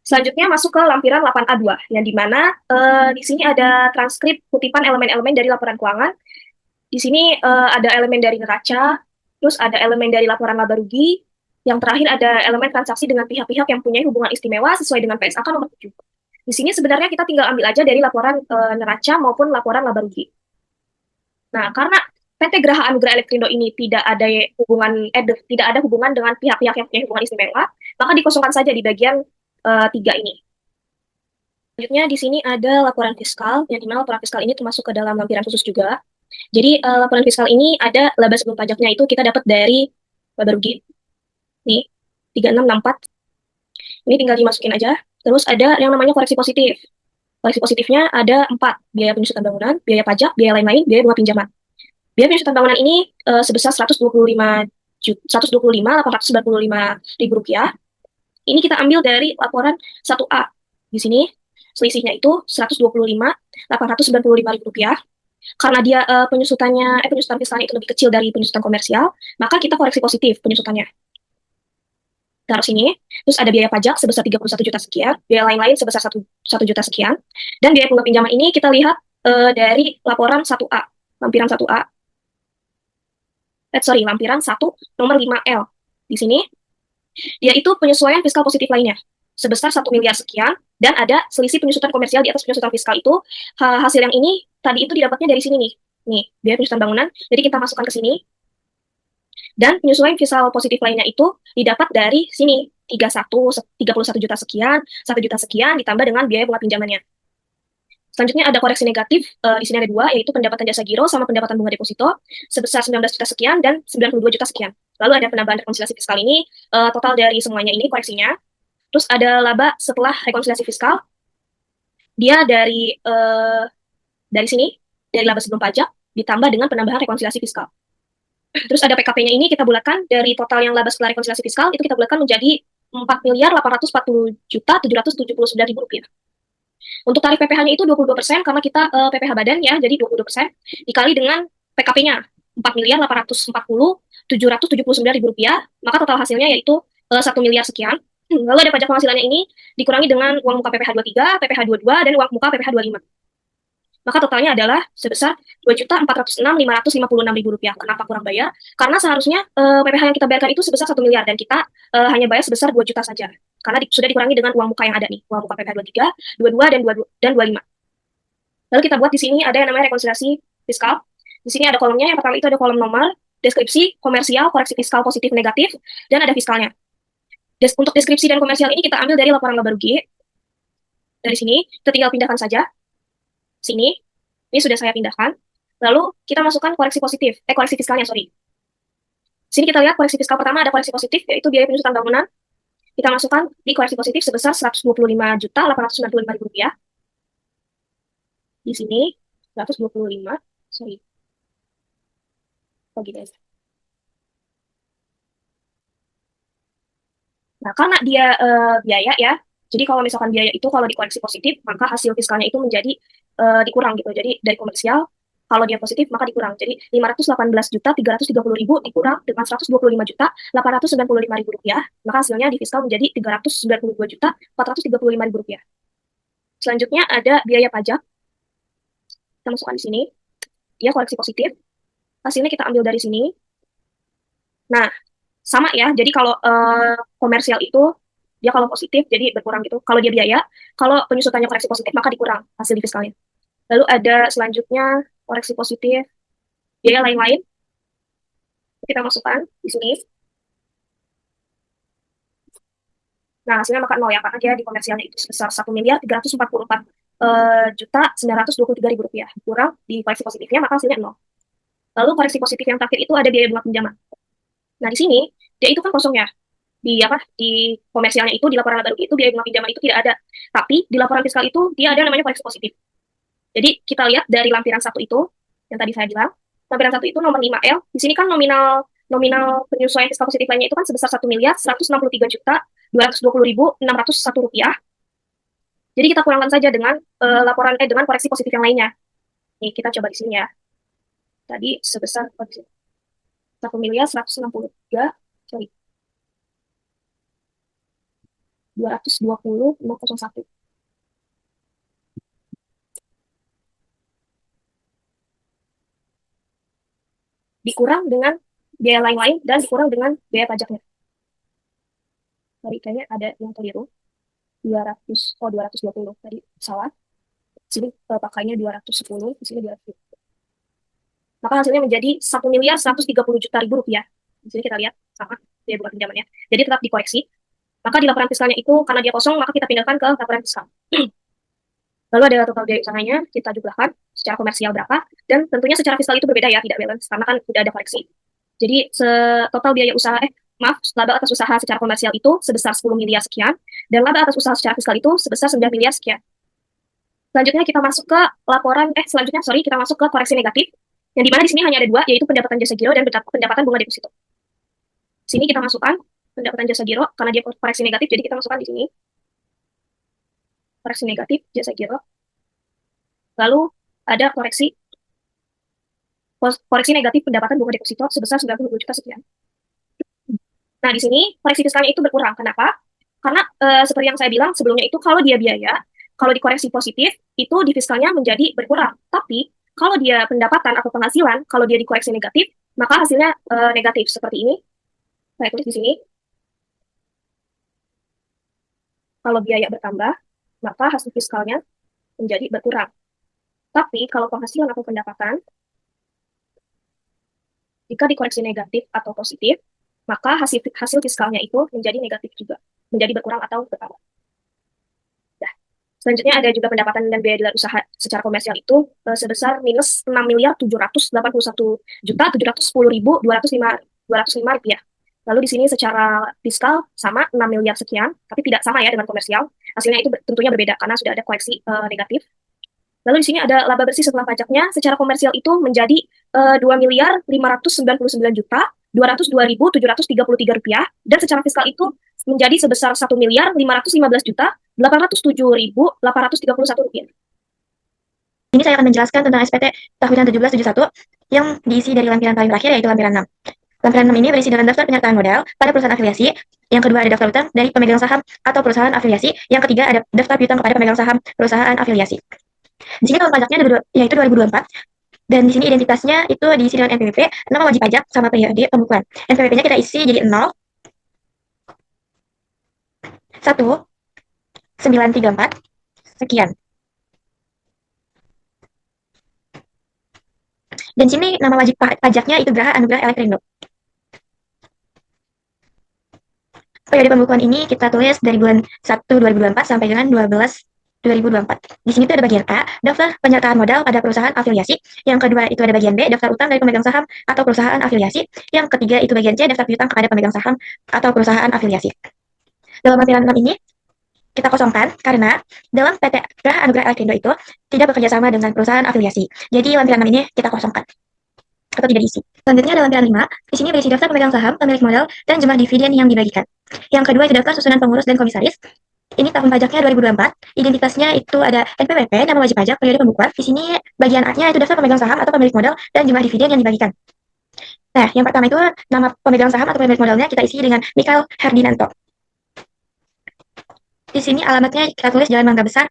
Selanjutnya masuk ke lampiran 8A2, yang dimana di sini ada transkrip kutipan elemen-elemen dari laporan keuangan. Di sini ada elemen dari neraca, terus ada elemen dari laporan laba rugi, yang terakhir ada elemen transaksi dengan pihak-pihak yang punya hubungan istimewa sesuai dengan PSAK nomor 7. Di sini sebenarnya kita tinggal ambil aja dari laporan neraca maupun laporan laba rugi. Nah, karena PT Graha Anugrah Elektrindo ini tidak ada hubungan dengan pihak-pihak yang punya hubungan istimewa, maka dikosongkan saja di bagian 3 ini. Selanjutnya di sini ada laporan fiskal, yang dimana laporan fiskal ini termasuk ke dalam lampiran khusus juga. Jadi laporan fiskal ini ada laba sebelum pajaknya itu kita dapat dari laba rugi. Nih, 3664. Ini tinggal dimasukin aja. Terus ada yang namanya koreksi positif. Koreksi positifnya ada 4. Biaya penyusutan bangunan, biaya pajak, biaya lain-lain, biaya bunga pinjaman. Biaya penyusutan bangunan ini sebesar 125.895.000 rupiah. Ini kita ambil dari laporan 1A. Di sini selisihnya itu 125.895.000 rupiah. Karena dia penyusutan fiskalnya itu lebih kecil dari penyusutan komersial, maka kita koreksi positif penyusutannya. Taruh sini, terus ada biaya pajak sebesar 31 juta sekian, biaya lain-lain sebesar 1 juta sekian, dan biaya bunga pinjaman ini kita lihat dari laporan 1A, lampiran 1A, lampiran 1 nomor 5L. Di sini, dia itu penyesuaian fiskal positif lainnya, sebesar 1 miliar sekian, dan ada selisih penyusutan komersial di atas penyusutan fiskal itu. Hasil yang ini, tadi itu didapatnya dari sini nih, biaya penyusutan bangunan, jadi kita masukkan ke sini, dan penyesuaian fiskal positif lainnya itu didapat dari sini, 31 juta sekian, 1 juta sekian, ditambah dengan biaya bunga pinjamannya. Selanjutnya ada koreksi negatif, di sini ada 2, yaitu pendapatan jasa giro sama pendapatan bunga deposito, sebesar 19 juta sekian dan 92 juta sekian. Lalu ada penambahan rekonsiliasi fiskal ini, total dari semuanya ini koreksinya. Terus ada laba setelah rekonsiliasi fiskal, dia dari sini, dari laba sebelum pajak, ditambah dengan penambahan rekonsiliasi fiskal. Terus ada PKP-nya ini kita bulatkan dari total yang laba setelah rekonsiliasi fiskal, itu kita bulatkan menjadi 4.840.779.000 rupiah. Untuk tarif PPh-nya itu 22%, karena kita PPh badan ya, jadi 22%, dikali dengan PKP-nya, 4.840.779.000 rupiah, maka total hasilnya yaitu 1 miliar sekian. Lalu ada pajak penghasilannya ini dikurangi dengan uang muka PPh 23, PPh 22, dan uang muka PPh 25. Maka totalnya adalah sebesar 2.406.556.000 rupiah. Kenapa kurang bayar? Karena seharusnya PPh yang kita bayarkan itu sebesar 1 miliar, dan kita hanya bayar sebesar 2 juta saja. Karena sudah dikurangi dengan uang muka yang ada nih, uang muka PPh 23, 22, dan 25. Lalu kita buat di sini ada yang namanya rekonsiliasi fiskal. Di sini ada kolomnya, yang pertama itu ada kolom nomor, deskripsi, komersial, koreksi fiskal positif negatif, dan ada fiskalnya. Untuk deskripsi dan komersial ini kita ambil dari laporan laba rugi. Dari sini, kita tinggal pindahkan saja. Sini, ini sudah saya pindahkan. Lalu kita masukkan koreksi fiskalnya, sorry. Sini kita lihat koreksi fiskal pertama ada koreksi positif, yaitu biaya penyusutan bangunan. Kita masukkan di koreksi positif sebesar 125.895.000 rupiah. Di sini, 125, sorry. Oh, gitu ya. Nah, karena dia biaya ya, jadi kalau misalkan biaya itu kalau dikoreksi positif, maka hasil fiskalnya itu menjadi dikurang gitu. Jadi dari komersial, kalau dia positif maka dikurang. Jadi 518.330.000 dikurang dengan 125.895.000 rupiah, maka hasilnya di fiskal menjadi 392.435.000 rupiah. Selanjutnya ada biaya pajak. Kita masukkan di sini. Dia koreksi positif. Hasilnya kita ambil dari sini. Nah, sama ya. Jadi kalau komersial itu dia kalau positif jadi berkurang gitu. Kalau dia biaya, kalau penyusutannya koreksi positif maka dikurang hasil di fiskalnya. Lalu ada selanjutnya koreksi positif biaya lain-lain. Kita masukkan di sini. Nah, hasilnya maka 0 ya, karena dia di komersialnya itu sebesar 1.344.923.000 rupiah. Kurang di koreksi positifnya, maka hasilnya 0. Lalu koreksi positif yang terakhir itu ada biaya bunga pinjaman. Nah, di sini, dia itu kan kosong ya. Di komersialnya itu, di laporan laba rugi itu, biaya bunga pinjaman itu tidak ada. Tapi, di laporan fiskal itu, dia ada namanya koreksi positif. Jadi, kita lihat dari lampiran 1 itu, yang tadi saya bilang, lampiran 1 itu nomor 5L, di sini kan nominal penyesuaian fiskal positif lainnya itu kan sebesar 1.163.220.601 rupiah. Jadi kita kurangkan saja dengan dengan koreksi positif yang lainnya. Nih, kita coba di sini ya. Tadi sebesar 1.163, sorry, 220.601. Dikurang dengan biaya lain-lain dan dikurang dengan biaya pajaknya. Sorry, kayaknya ada yang keliru. 220 tadi salah. Di sini pakainya 210, di sini 200. Maka hasilnya menjadi 1.130.000.000 rupiah. Di sini kita lihat sama biaya bunga pinjamannya. Jadi tetap dikoreksi. Maka di laporan fiskalnya itu karena dia kosong, maka kita pindahkan ke laporan fiskal. Lalu ada total biaya usahanya, kita jumlahkan secara komersial berapa, dan tentunya secara fiskal itu berbeda ya, tidak balance, karena kan udah ada koreksi. Jadi total biaya usaha, laba atas usaha secara komersial itu sebesar 10 miliar sekian, dan laba atas usaha secara fiskal itu sebesar 9 miliar sekian. Selanjutnya kita masuk ke kita masuk ke koreksi negatif, yang dimana di sini hanya ada dua, yaitu pendapatan jasa giro dan pendapatan bunga deposito. Di sini kita masukkan pendapatan jasa giro, karena dia koreksi negatif, jadi kita masukkan di sini koreksi negatif jasa giro. Lalu ada koreksi negatif pendapatan bunga deposito sebesar 92 juta sekian. Nah, di sini koreksi fiskalnya itu berkurang. Kenapa? Karena seperti yang saya bilang sebelumnya itu kalau dia biaya, kalau dikoreksi positif, itu di fiskalnya menjadi berkurang. Tapi kalau dia pendapatan atau penghasilan, kalau dia dikoreksi negatif, maka hasilnya negatif. Seperti ini. Saya tulis di sini. Kalau biaya bertambah, maka hasil fiskalnya menjadi berkurang. Tapi kalau penghasilan atau pendapatan, jika dikoreksi negatif atau positif, maka hasil fiskalnya itu menjadi negatif juga, menjadi berkurang atau bertambah. Nah, selanjutnya ada juga pendapatan dan biaya di luar usaha secara komersial itu sebesar minus 6.781.710.205 rupiah. Lalu di sini secara fiskal sama 6 miliar sekian, tapi tidak sama ya dengan komersial. Hasilnya itu tentunya berbeda karena sudah ada koreksi negatif. Lalu di sini ada laba bersih setelah pajaknya secara komersial itu menjadi 2.599.202.733 rupiah, dan secara fiskal itu menjadi sebesar 1.515.807.831 rupiah. Ini saya akan menjelaskan tentang SPT tahunan 1771 yang diisi dari lampiran paling terakhir, yaitu lampiran 6. Lampiran 6 ini berisi dengan daftar penyertaan modal pada perusahaan afiliasi. Yang kedua ada daftar utang dari pemegang saham atau perusahaan afiliasi. Yang ketiga ada daftar piutang kepada pemegang saham perusahaan afiliasi. Di sini tahun pajaknya yaitu 2024. Dan di sini identitasnya itu diisi dengan NPWP, nama wajib pajak, sama periode pembukuan. NPWP-nya kita isi jadi 0, 1, 934, sekian. Dan sini nama wajib pajaknya itu Graha Anugrah Elektrindo. Periode pembukuan ini kita tulis dari bulan 1 2024 sampai dengan 12 2024. Di sini tuh ada bagian A, daftar penyertaan modal pada perusahaan afiliasi. Yang kedua itu ada bagian B, daftar utang dari pemegang saham atau perusahaan afiliasi. Yang ketiga itu bagian C, daftar piutang kepada pemegang saham atau perusahaan afiliasi. Dalam lampiran 6 ini kita kosongkan karena dalam PT Graha Anugrah Elektrindo itu tidak bekerja sama dengan perusahaan afiliasi. Jadi lampiran 6 ini kita kosongkan atau tidak diisi. Selanjutnya ada lampiran 5. Di sini berisi daftar pemegang saham, pemilik modal, dan jumlah dividen yang dibagikan. Yang kedua itu daftar susunan pengurus dan komisaris. Ini tahun pajaknya 2024. Identitasnya itu ada NPWP, nama wajib pajak, periode pembukuan. Di sini bagian A-nya itu daftar pemegang saham atau pemilik modal dan jumlah dividen yang dibagikan. Nah, yang pertama itu nama pemegang saham atau pemilik modalnya kita isi dengan Mikael Herdinanto. Di sini alamatnya kita tulis Jalan Mangga Besar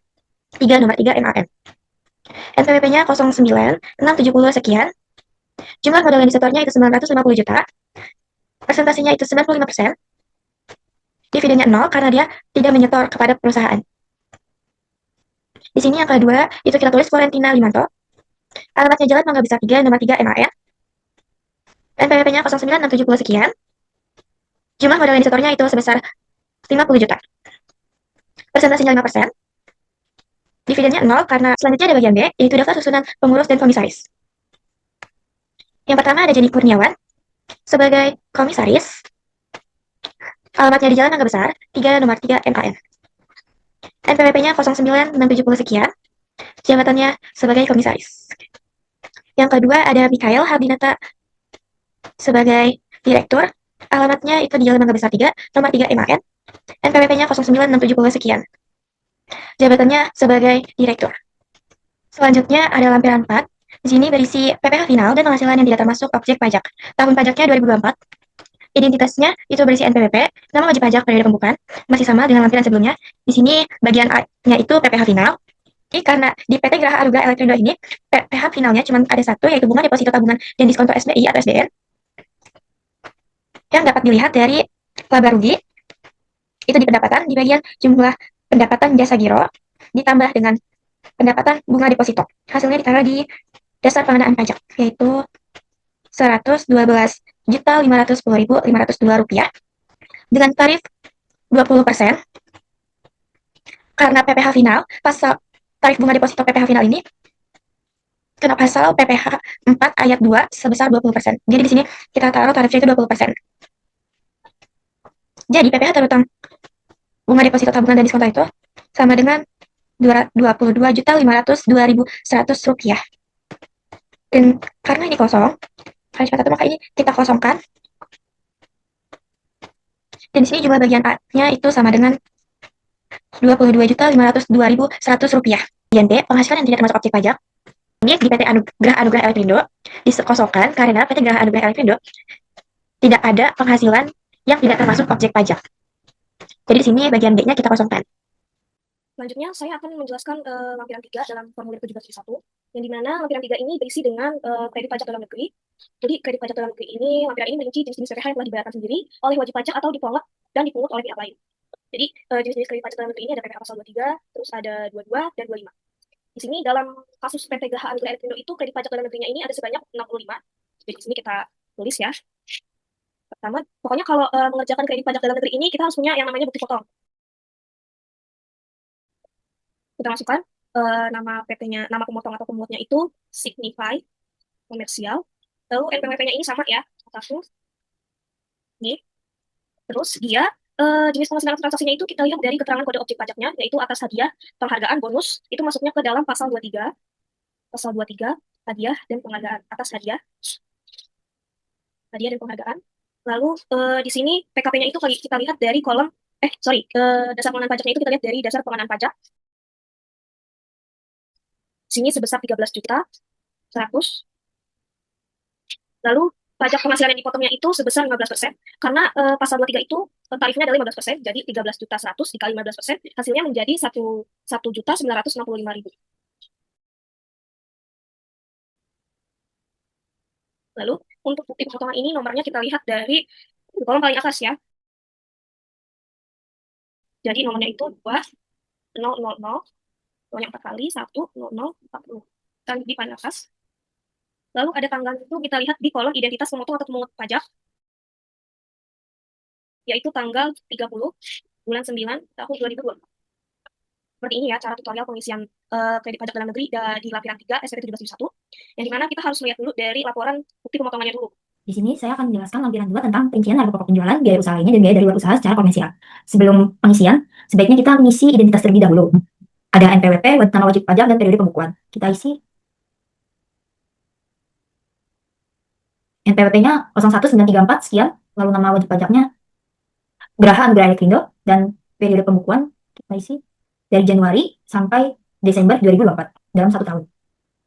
3 nomor 3 MAM. NPWP-nya 09.670 sekian. Jumlah modal yang disetornya itu 950 juta. Presentasinya itu 95%. Dividennya 0 karena dia tidak menyetor kepada perusahaan. Di sini yang kedua, itu kita tulis Florentina Limanto. Alamatnya Jalan Mangga Besar 3 nomor 3 MAN. NPWP-nya 09670 sekian. Jumlah modal yang disetornya itu sebesar 50 juta. Persentasenya 5%. Dividennya 0 karena selanjutnya ada bagian B, yaitu daftar susunan pengurus dan komisaris. Yang pertama ada Jenny Kurniawan sebagai komisaris. Alamatnya di Jalan Mangga Besar, 3 nomor 3 MKN. NPWP-nya 09670 sekian. Jabatannya sebagai komisaris. Yang kedua ada Mikhail Hardinata sebagai direktur. Alamatnya itu di Jalan Mangga Besar 3, nomor 3 MKN. NPWP-nya 09670 sekian. Jabatannya sebagai direktur. Selanjutnya ada lampiran 4. Di sini berisi PPh final dan penghasilan yang tidak termasuk objek pajak. Tahun pajaknya 2024. Identitasnya itu berisi NPWP, nama wajib pajak periode pembukaan, masih sama dengan lampiran sebelumnya. Di sini bagian A-nya itu PPh final. Jadi karena di PT Graha Anugrah Elektrindo ini, PPh finalnya cuma ada satu, yaitu bunga deposito tabungan dan diskonto SBI atau SDN, yang dapat dilihat dari laba rugi, itu di pendapatan, di bagian jumlah pendapatan jasa giro, ditambah dengan pendapatan bunga deposito. Hasilnya ditaruh di dasar pengenaan pajak, yaitu 112.510.502 rupiah dengan tarif 20%. Karena PPh final, pasal tarif bunga deposito PPh final ini kena pasal PPh 4 ayat 2 sebesar 20%. Jadi di sini kita taruh tarifnya itu 20%. Jadi PPh terutang bunga deposito tabungan dan diskonto itu sama dengan 22.502.100 rupiah. Dan karena ini kosong, harus satu, maka ini kita kosongkan. Dan di sini jumlah bagian A-nya itu sama dengan 22.502.100 rupiah. Bagian B, penghasilan yang tidak termasuk objek pajak. Ini di PT Graha Anugrah Elektrindo dikosongkan karena PT Graha Anugrah Elektrindo tidak ada penghasilan yang tidak termasuk objek pajak. Jadi di sini bagian B-nya kita kosongkan. Selanjutnya, saya akan menjelaskan lampiran 3 dalam formulir 1771, yang dimana lampiran 3 ini berisi dengan kredit pajak dalam negeri. Jadi, kredit pajak dalam negeri ini, lampiran ini merinci jenis-jenis PPh yang telah dibayarkan sendiri oleh wajib pajak atau dipungut dan dipungut oleh pihak lain. Jadi, jenis-jenis kredit pajak dalam negeri ini ada PPh pasal 23, terus ada 22 dan 25. Di sini, dalam kasus PT Graha Anugrah Elektrindo itu, kredit pajak dalam negerinya ini ada sebanyak 65. Jadi, di sini kita tulis ya. Pertama, pokoknya kalau mengerjakan kredit pajak dalam negeri ini, kita harus punya yang namanya bukti potong. Kita masukkan nama PT-nya, nama pemotong atau pemutnya itu Signify Komersial. Lalu NPWP-nya ini sama ya, satu. Ini. Terus dia jenis penghasilan transaksinya itu kita lihat dari keterangan kode objek pajaknya, yaitu atas hadiah, penghargaan, bonus, itu masuknya ke dalam pasal 23. Pasal 23, hadiah dan penghargaan. Atas hadiah dan penghargaan. Lalu di sini PKP-nya itu kita lihat dari kolom, dasar pengenaan pajaknya itu kita lihat dari dasar pengenaan pajak. Sini sebesar 13.100. Lalu pajak penghasilan yang dipotongnya itu sebesar 15%. Karena pasal 23 itu tarifnya adalah 15%, jadi 13.100 dikali 15%, hasilnya menjadi 1.965.000. Lalu untuk bukti pemotongan ini nomornya kita lihat dari kolom paling atas ya. Jadi nomornya itu 2.000, nomornya 4 kali, 1.00.40. Dan di paling atas. Lalu ada tanggal itu kita lihat di kolom identitas pemotong atau pemungut pajak, yaitu tanggal 30 bulan 9 tahun 2020. Seperti ini ya cara tutorial pengisian kredit pajak dalam negeri di lampiran 3 SPT 1771, yang dimana kita harus melihat dulu dari laporan bukti pemotongannya dulu. Di sini saya akan menjelaskan lampiran 2 tentang rincian harga pokok penjualan, biaya usaha lainnya, dan biaya dari luar usaha secara komersial. Sebelum pengisian, sebaiknya kita mengisi identitas terlebih dahulu. Ada NPWP, nama wajib pajak, dan periode pembukuan. Kita isi NPWP-nya 01934 sekian, lalu nama wajib pajaknya Graha Anugrah Elektrindo, dan periode pembukuan kita isi dari Januari sampai Desember 2024 dalam 1 tahun.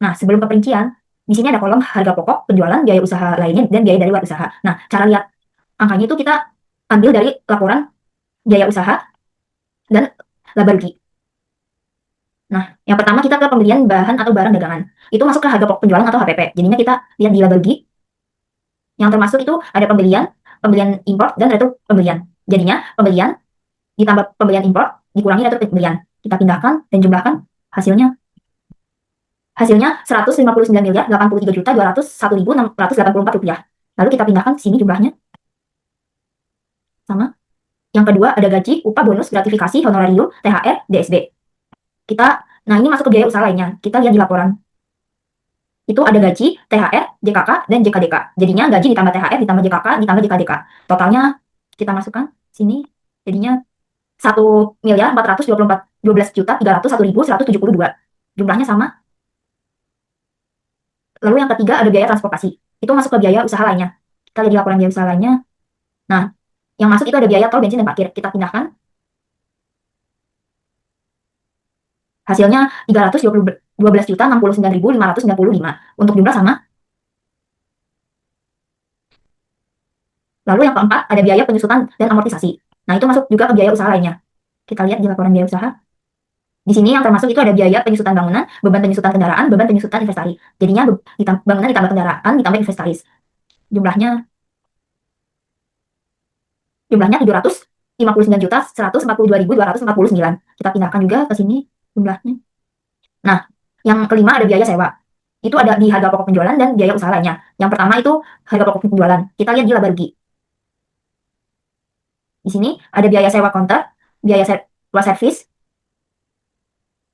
Nah, sebelum perincian, di sini ada kolom harga pokok, penjualan, biaya usaha lainnya, dan biaya dari luar usaha. Nah, cara lihat angkanya itu kita ambil dari laporan biaya usaha dan laba rugi. Nah, yang pertama kita ke pembelian bahan atau barang dagangan. Itu masuk ke harga pokok penjualan atau HPP. Jadinya kita lihat di laba rugi. Yang termasuk itu ada pembelian impor, dan retur pembelian. Jadinya pembelian ditambah pembelian impor dikurangi retur pembelian. Kita pindahkan dan jumlahkan hasilnya 159.083.201.684 rupiah. Lalu kita pindahkan sini jumlahnya. Sama. Yang kedua ada gaji, upah, bonus, gratifikasi, honorarium, THR, DSB. Nah ini masuk ke biaya usaha lainnya. Kita lihat di laporan. Itu ada gaji, THR, JKK, dan JKDK. Jadinya gaji ditambah THR, ditambah JKK, ditambah JKDK. Totalnya kita masukkan sini. Jadinya 1.412.301.172. Jumlahnya sama. Lalu yang ketiga ada biaya transportasi. Itu masuk ke biaya usaha lainnya. Kita lihat di laporan biaya usaha lainnya. Nah, yang masuk itu ada biaya tol, bensin, dan parkir. Kita pindahkan. Hasilnya 312.069.595. Untuk jumlah sama. Lalu yang keempat ada biaya penyusutan dan amortisasi. Nah, itu masuk juga ke biaya usaha lainnya. Kita lihat di laporan biaya usaha. Di sini yang termasuk itu ada biaya penyusutan bangunan, beban penyusutan kendaraan, beban penyusutan inventaris. Jadinya bangunan ditambah kendaraan ditambah inventaris. Jumlahnya 759.142.249. Kita pindahkan juga ke sini jumlahnya. Nah, yang kelima ada biaya sewa. Itu ada di harga pokok penjualan dan biaya usaha lainnya. Yang pertama itu harga pokok penjualan. Kita lihat di laba rugi. Di sini ada biaya sewa counter, biaya sewa servis.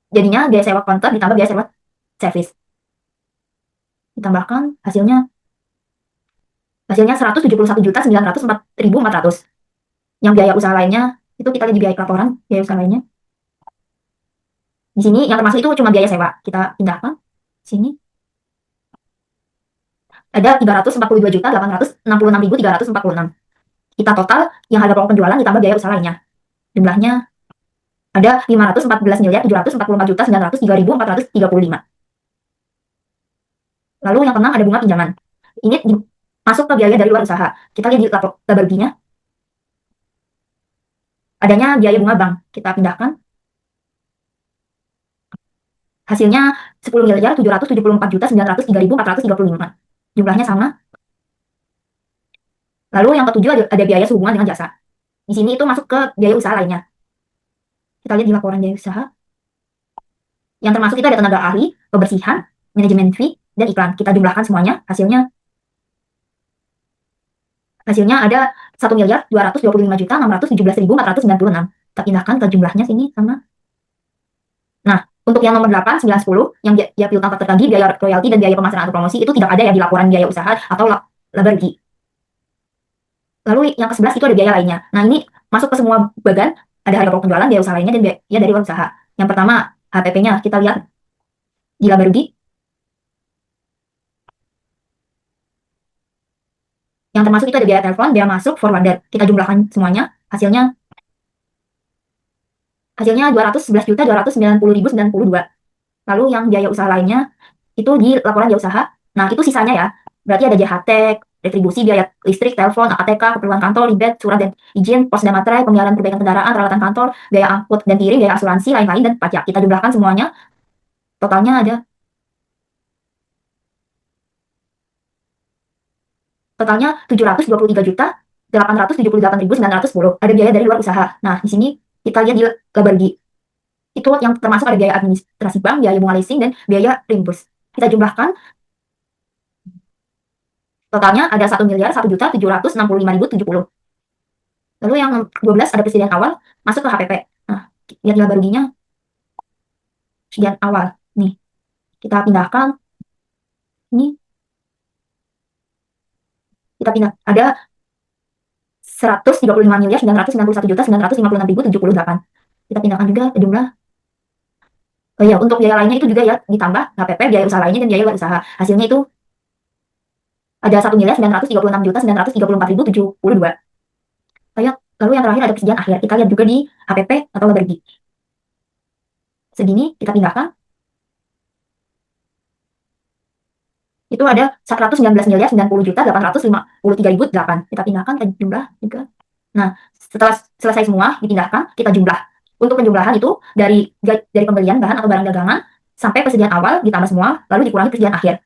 Jadinya biaya sewa counter ditambah biaya sewa servis. Ditambahkan hasilnya 171.904.400. Yang biaya usaha lainnya itu kita lihat di biaya laporan biaya usaha lainnya. Di sini yang termasuk itu cuma biaya sewa. Kita pindahkan sini. Ada 342.866.346. Kita total yang harga pokok penjualan ditambah biaya usaha lainnya. Jumlahnya ada 514.744.903.435. Lalu yang keenam ada bunga pinjaman. Ini masuk ke biaya dari luar usaha. Kita lihat di laba ruginya. Adanya biaya bunga bank. Kita pindahkan. Hasilnya 10.774.903.435. Jumlahnya sama. Lalu yang ketujuh ada biaya sehubungan dengan jasa. Di sini itu masuk ke biaya usaha lainnya. Kita lihat di laporan biaya usaha. Yang termasuk itu ada tenaga ahli, kebersihan, manajemen fee, dan iklan. Kita jumlahkan semuanya. Hasilnya ada 1.225.617.496. Kita pindahkan ke jumlahnya sini sama. Nah, untuk yang nomor 8, 9, 10, yang biaya piutang tak tertagih, biaya royalti, dan biaya pemasaran atau promosi itu tidak ada ya di laporan biaya usaha atau laba rugi. Lalu yang ke-11 itu ada biaya lainnya. Nah, ini masuk ke semua bagan, ada harga pokok penjualan, biaya usaha lainnya, dan biaya dari luar usaha. Yang pertama, HPP-nya kita lihat di laba rugi. Yang termasuk itu ada biaya telepon, biaya masuk, forwarder. Kita jumlahkan semuanya, hasilnya 211.290.092. Lalu yang biaya usaha lainnya itu di laporan biaya usaha. Nah, itu sisanya ya. Berarti ada JHT, retribusi, biaya listrik, telepon, ATK, keperluan kantor, ribet, surat dan izin, pos dan materai, pemeliharaan perbaikan kendaraan, peralatan kantor, biaya angkut dan kirim, biaya asuransi, lain-lain, dan pajak. Kita jumlahkan semuanya. Totalnya ada 723.878.910. Ada biaya dari luar usaha. Nah, di sini kita lihat di laba rugi. Itu yang termasuk ada biaya administrasi bank, biaya bunga leasing, dan biaya reimburse. Kita jumlahkan. Totalnya ada 1.1.765.070. Lalu yang 12 ada persediaan awal masuk ke HPP. Nah, lihat laba ruginya. Persediaan awal. Nih, kita pindahkan. Ini. Kita pindah. Ada 135.991.956.778. Kita pindahkan juga ke jumlah. Oh iya, untuk biaya lainnya itu juga ya ditambah HPP, biaya usaha lainnya, dan biaya luar usaha. Hasilnya itu ada 1.936.934.072. Lalu yang terakhir ada persediaan akhir. Kita lihat juga di HPP atau laba rugi. Segini kita pindahkan. Itu ada 119.090.853.008. Kita pindahkan ke jumlah juga. Nah, setelah selesai semua dipindahkan, kita jumlah. Untuk penjumlahan itu dari pembelian bahan atau barang dagangan sampai persediaan awal ditambah semua, lalu dikurangi persediaan akhir.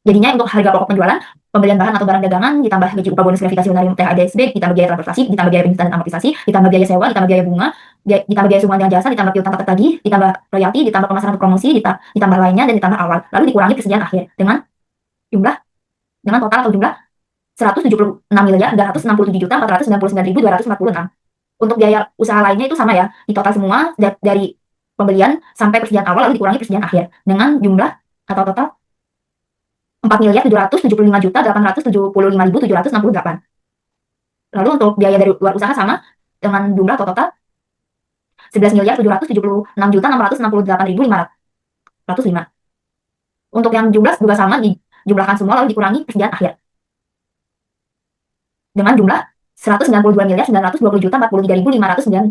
Jadinya untuk harga pokok penjualan, pembelian bahan atau barang dagangan, ditambah gaji upah bonus gratifikasi honorarium THDSB, ditambah biaya transportasi, ditambah biaya penyusutan dan amortisasi, ditambah biaya sewa, ditambah biaya bunga, ditambah biaya sumbangan dengan jasa, ditambah piutang tak tertagih, ditambah royalti, ditambah pemasaran atau promosi, ditambah lainnya, dan ditambah awal. Lalu dikurangi persediaan akhir dengan jumlah dengan total atau jumlah 176.367.499.246. Untuk biaya usaha lainnya itu sama ya, di total semua dari pembelian sampai persediaan awal lalu dikurangi persediaan akhir dengan jumlah atau total 4.775.875.768. Lalu untuk biaya dari luar usaha sama dengan jumlah atau total 11.776.668.505. Untuk yang jumlah juga sama, dijumlahkan semua lalu dikurangi persediaan akhir dengan jumlah 192.920.043.519.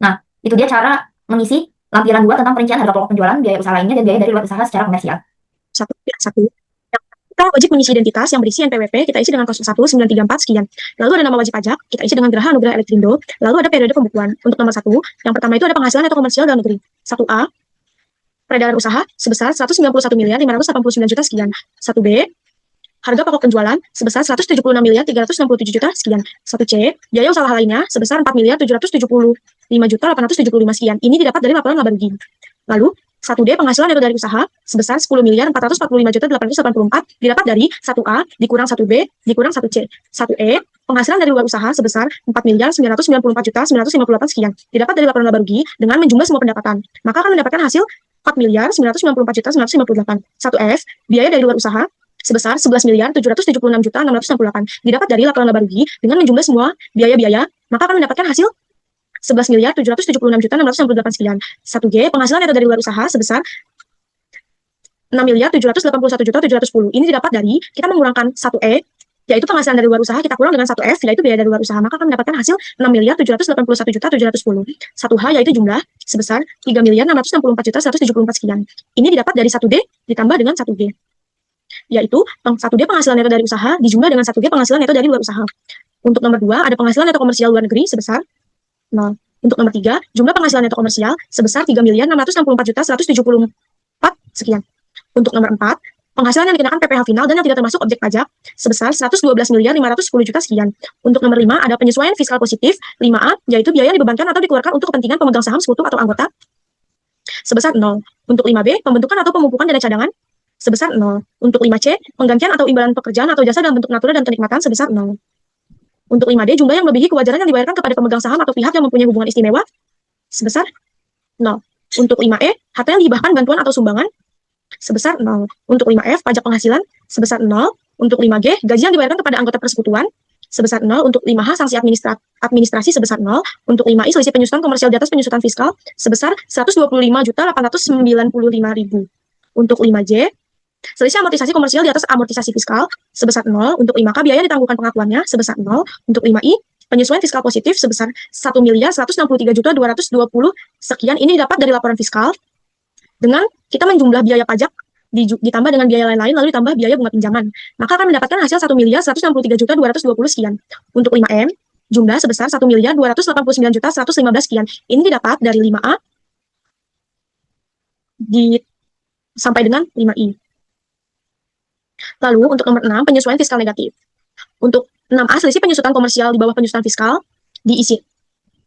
Nah, itu dia cara mengisi lampiran 2 tentang perincian harga pokok penjualan, biaya usaha lainnya, dan biaya dari luar usaha secara komersial. Satu. Kita wajib mengisi identitas yang berisi NPWP, kita isi dengan 01934 sekian. Lalu ada nama wajib pajak, kita isi dengan Geraha Anugerah Elektrindo. Lalu ada periode pembukuan. Untuk nomor 1, yang pertama itu ada penghasilan atau komersial dalam negeri. 1A, peredaran usaha sebesar 191.589 juta sekian. 1B, harga pokok penjualan sebesar 176.367 juta sekian. 1C, biaya usaha lainnya sebesar 4.775.875 sekian. Ini didapat dari laporan laba rugi. Lalu 1D, penghasilan neto dari usaha sebesar 10.445.884 didapat dari 1A dikurang 1B dikurang 1C. 1E, penghasilan dari luar usaha sebesar 4.994.958 sekian didapat dari laporan laba rugi dengan menjumlah semua pendapatan. Maka akan mendapatkan hasil 4.994.958. 1F, biaya dari luar usaha sebesar 11.776.668 didapat dari laporan laba rugi dengan menjumlah semua biaya-biaya, maka akan mendapatkan hasil 11.776.668 sekian. 1G, penghasilan neto dari luar usaha sebesar 6.781.710. Ini didapat dari kita mengurangkan 1E, yaitu penghasilan dari luar usaha, kita kurang dengan 1F, yaitu biaya dari luar usaha, maka akan mendapatkan hasil 6.781.710. 1H, yaitu jumlah sebesar 3.664.174 sekian. Ini didapat dari 1D ditambah dengan 1G, yaitu 1D penghasilan neto dari usaha dijumlah dengan 1G penghasilan neto dari luar usaha. Untuk nomor 2, ada penghasilan neto komersial luar negeri sebesar 0. Untuk nomor 3, jumlah penghasilan neto komersial sebesar 3.664.174 sekian. Untuk nomor 4, penghasilan yang dikenakan PPh final dan yang tidak termasuk objek pajak sebesar 112.510 juta sekian. Untuk nomor 5, ada penyesuaian fiskal positif 5A, yaitu biaya yang dibebankan atau dikeluarkan untuk kepentingan pemegang saham sekutu atau anggota sebesar 0. Untuk 5B, pembentukan atau pemupukan dana cadangan sebesar 0. Untuk 5C, penggantian atau imbalan pekerjaan atau jasa dalam bentuk natura dan kenikmatan sebesar 0. Untuk 5D, jumlah yang melebihi kewajaran yang dibayarkan kepada pemegang saham atau pihak yang mempunyai hubungan istimewa sebesar 0. Untuk 5E, harta yang dihibahkan bantuan atau sumbangan sebesar 0. Untuk 5F, pajak penghasilan sebesar 0. Untuk 5G, gaji yang dibayarkan kepada anggota persekutuan sebesar 0. Untuk 5H, sanksi administrasi sebesar 0. Untuk 5I, selisih penyusutan komersial di atas penyusutan fiskal sebesar 125.895.000. Untuk 5J, selisih amortisasi komersial di atas amortisasi fiskal sebesar 0. Untuk 5K, biaya ditangguhkan pengakuannya sebesar 0. Untuk 5I, penyesuaian fiskal positif sebesar 1.163.220 sekian. Ini didapat dari laporan fiskal dengan kita menjumlah biaya pajak ditambah dengan biaya lain-lain lalu ditambah biaya bunga pinjaman. Maka akan mendapatkan hasil 1.163.220 sekian. Untuk 5M, jumlah sebesar 1.289.115 sekian. Ini didapat dari 5A sampai dengan 5I. Lalu untuk nomor 6, penyesuaian fiskal negatif. Untuk 6A, selisih penyusutan komersial di bawah penyusutan fiskal diisi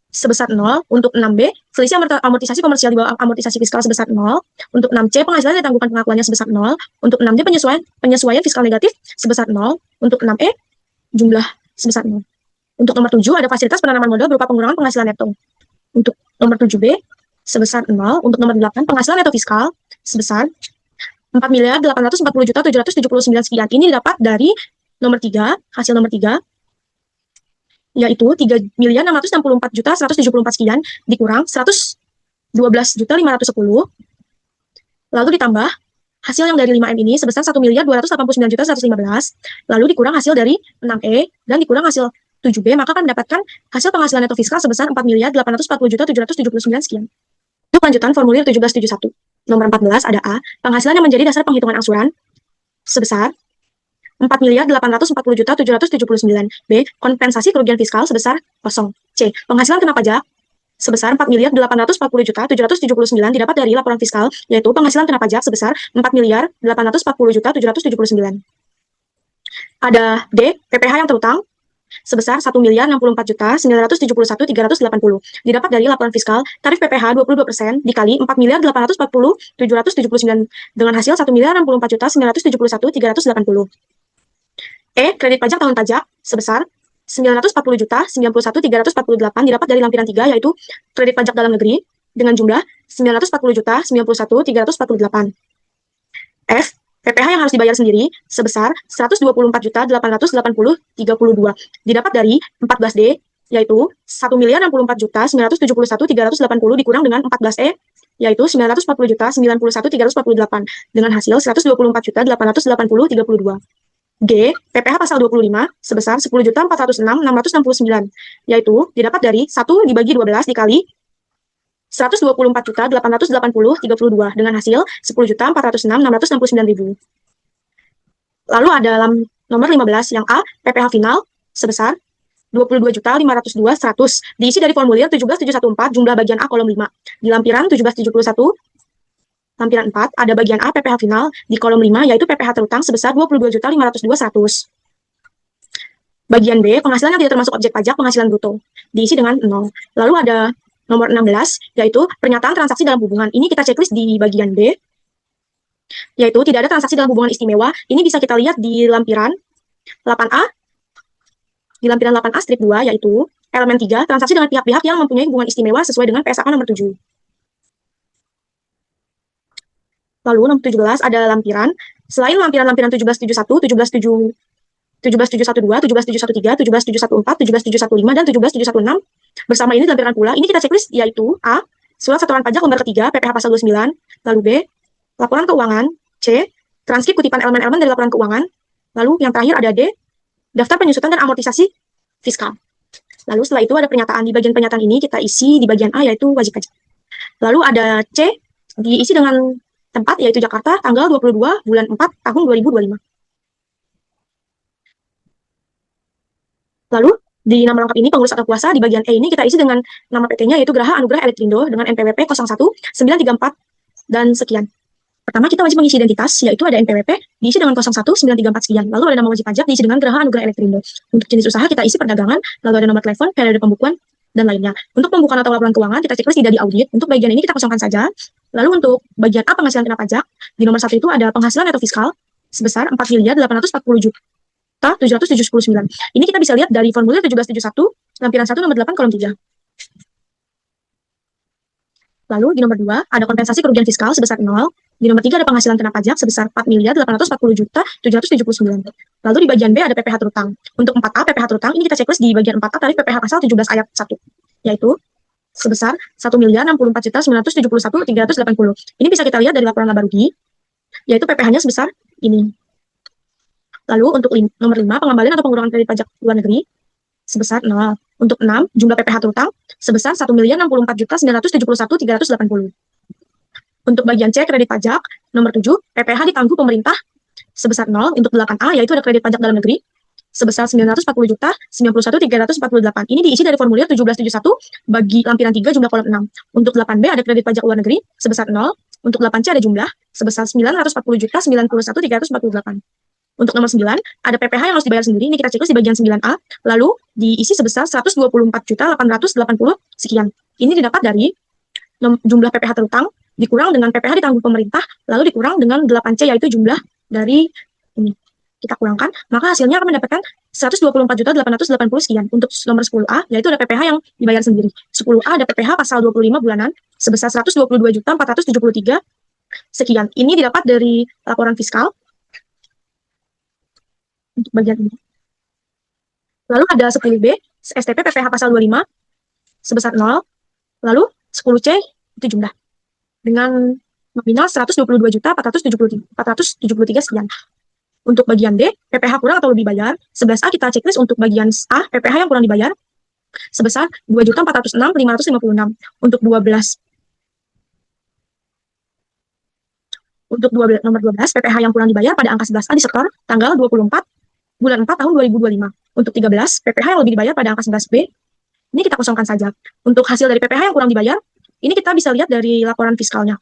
sebesar 0. Untuk 6B, selisih amortisasi komersial di bawah amortisasi fiskal sebesar 0. Untuk 6C, penghasilan yang ditangguhkan pengakuannya sebesar 0. Untuk 6D, penyesuaian fiskal negatif sebesar 0. Untuk 6E, jumlah sebesar 0. Untuk nomor 7, ada fasilitas penanaman modal berupa pengurangan penghasilan neto. Untuk nomor 7B, sebesar 0. Untuk nomor 8, penghasilan neto fiskal sebesar 4.840.779 sekian. Ini didapat dari nomor 3, hasil nomor 3, yaitu 3.664.174 sekian, dikurang 112.510, lalu ditambah hasil yang dari 5M ini sebesar 1.289.115, lalu dikurang hasil dari 6E, dan dikurang hasil 7B, maka akan mendapatkan hasil penghasilan neto fiskal sebesar 4.840.779 sekian. Untuk lanjutan formulir 1771. Nomor 14 ada A, penghasilan yang menjadi dasar penghitungan angsuran sebesar 4.840.779. B, kompensasi kerugian fiskal sebesar 0. C, penghasilan kena pajak sebesar 4.840.779 didapat dari laporan fiskal, yaitu penghasilan kena pajak sebesar 4.840.779. Ada D, PPh yang terutang sebesar 1.064.971.380 didapat dari laporan fiskal tarif PPh 22% dikali 4.840.779 dengan hasil 1.064.971.380. Kredit pajak tahun pajak sebesar 940.091.348 didapat dari lampiran 3 yaitu kredit pajak dalam negeri dengan jumlah 940.091.348. PPh yang harus dibayar sendiri sebesar 124.880.32 didapat dari 14D yaitu 1.064.971.380 dikurang dengan 14E yaitu 940.091.348 dengan hasil 124.880.32. PPh pasal 25 sebesar 10.406.669 yaitu didapat dari 1 dibagi 12 dikali 124.880.32 dengan hasil 10.406.669.000. Lalu ada dalam nomor 15 yang A, PPh final sebesar 22.502.100 diisi dari formulir 17714 jumlah bagian A kolom 5. Di lampiran 1771 lampiran 4 ada bagian A PPh final di kolom 5 yaitu PPh terutang sebesar 22.502.100. Bagian B, penghasilan yang tidak termasuk objek pajak penghasilan bruto diisi dengan 0. Lalu ada nomor 16, yaitu pernyataan transaksi dalam hubungan. Ini kita checklist di bagian B, yaitu tidak ada transaksi dalam hubungan istimewa. Ini bisa kita lihat di lampiran 8A, di lampiran 8A strip 2, yaitu elemen 3, transaksi dengan pihak-pihak yang mempunyai hubungan istimewa sesuai dengan PSAK nomor 7. Lalu nomor 17 ada lampiran, selain lampiran-lampiran 1771, 17712, 17713, 17713, 17714, 17715, dan 17716. Bersama ini lampiran pula, ini kita checklist yaitu A, surat setoran pajak lembar ketiga, PPh pasal 29, lalu B, laporan keuangan, C, transkrip kutipan elemen-elemen dari laporan keuangan, lalu yang terakhir ada D, daftar penyusutan dan amortisasi fiskal. Lalu setelah itu ada pernyataan, di bagian pernyataan ini kita isi di bagian A yaitu wajib pajak. Lalu ada C, diisi dengan tempat yaitu Jakarta, tanggal 22 bulan 4 tahun 2025. Lalu di nama lengkap ini pengurus atau kuasa di bagian E ini kita isi dengan nama PT-nya yaitu Graha Anugrah Elektrindo dengan NPWP 01934 dan sekian. Pertama kita wajib mengisi identitas yaitu ada NPWP diisi dengan 01934 sekian. Lalu ada nama wajib pajak diisi dengan Graha Anugrah Elektrindo. Untuk jenis usaha kita isi perdagangan, lalu ada nomor telepon, periode pembukuan dan lainnya. Untuk pembukuan atau laporan keuangan kita checklist tidak diaudit. Untuk bagian ini kita kosongkan saja. Lalu untuk bagian A penghasilan kena pajak di nomor 1 itu ada penghasilan neto fiskal sebesar 4.840.779. Ini kita bisa lihat dari formulir 1771, lampiran 1 nomor 8 kolom 3. Lalu di nomor 2 ada kompensasi kerugian fiskal sebesar 0. Di nomor 3 ada penghasilan kena pajak sebesar 4.840.779. Lalu di bagian B ada PPh terutang. Untuk 4A PPh terutang ini kita checklist di bagian 4A tarif PPh pasal 17 ayat 1 yaitu sebesar 1.064.971.380. Ini bisa kita lihat dari laporan laba rugi yaitu PPh-nya sebesar ini. Lalu untuk nomor 5, pengembalian atau pengurangan kredit pajak luar negeri sebesar 0. Untuk 6, jumlah PPh terutang sebesar 1.064.971.380. Untuk bagian C, kredit pajak, nomor 7, PPh ditangguh pemerintah sebesar 0. Untuk 8A, yaitu ada kredit pajak dalam negeri sebesar 940.091.348. Ini diisi dari formulir 1771 bagi lampiran 3 jumlah kolom 6. Untuk 8B ada kredit pajak luar negeri sebesar 0. Untuk 8C ada jumlah sebesar 940.091.348. Untuk nomor 9, ada PPh yang harus dibayar sendiri. Ini kita checklist di bagian 9A. Lalu diisi sebesar 124.880 sekian. Ini didapat dari jumlah PPh terutang dikurang dengan PPh ditangguh pemerintah, lalu dikurang dengan 8C yaitu jumlah dari ini. Kita kurangkan, maka hasilnya akan mendapatkan 124.880 sekian. Untuk nomor 10A, yaitu ada PPh yang dibayar sendiri. 10A ada PPh pasal 25 bulanan sebesar 122.473 sekian. Ini didapat dari laporan fiskal. Untuk bagian ini. Lalu ada 10B, STP PPh pasal 25 sebesar 0. Lalu 10C itu jumlah dengan nominal 122.473 sekian. Untuk bagian D, PPh kurang atau lebih bayar. 11A kita checklist untuk bagian A, PPh yang kurang dibayar sebesar 2.406.556. Untuk 12 nomor 12, PPh yang kurang dibayar pada angka 11A di setor tanggal 24 bulan 4 tahun 2025. Untuk 13, PPh yang lebih dibayar pada angka 11B, ini kita kosongkan saja. Untuk hasil dari PPh yang kurang dibayar, ini kita bisa lihat dari laporan fiskalnya.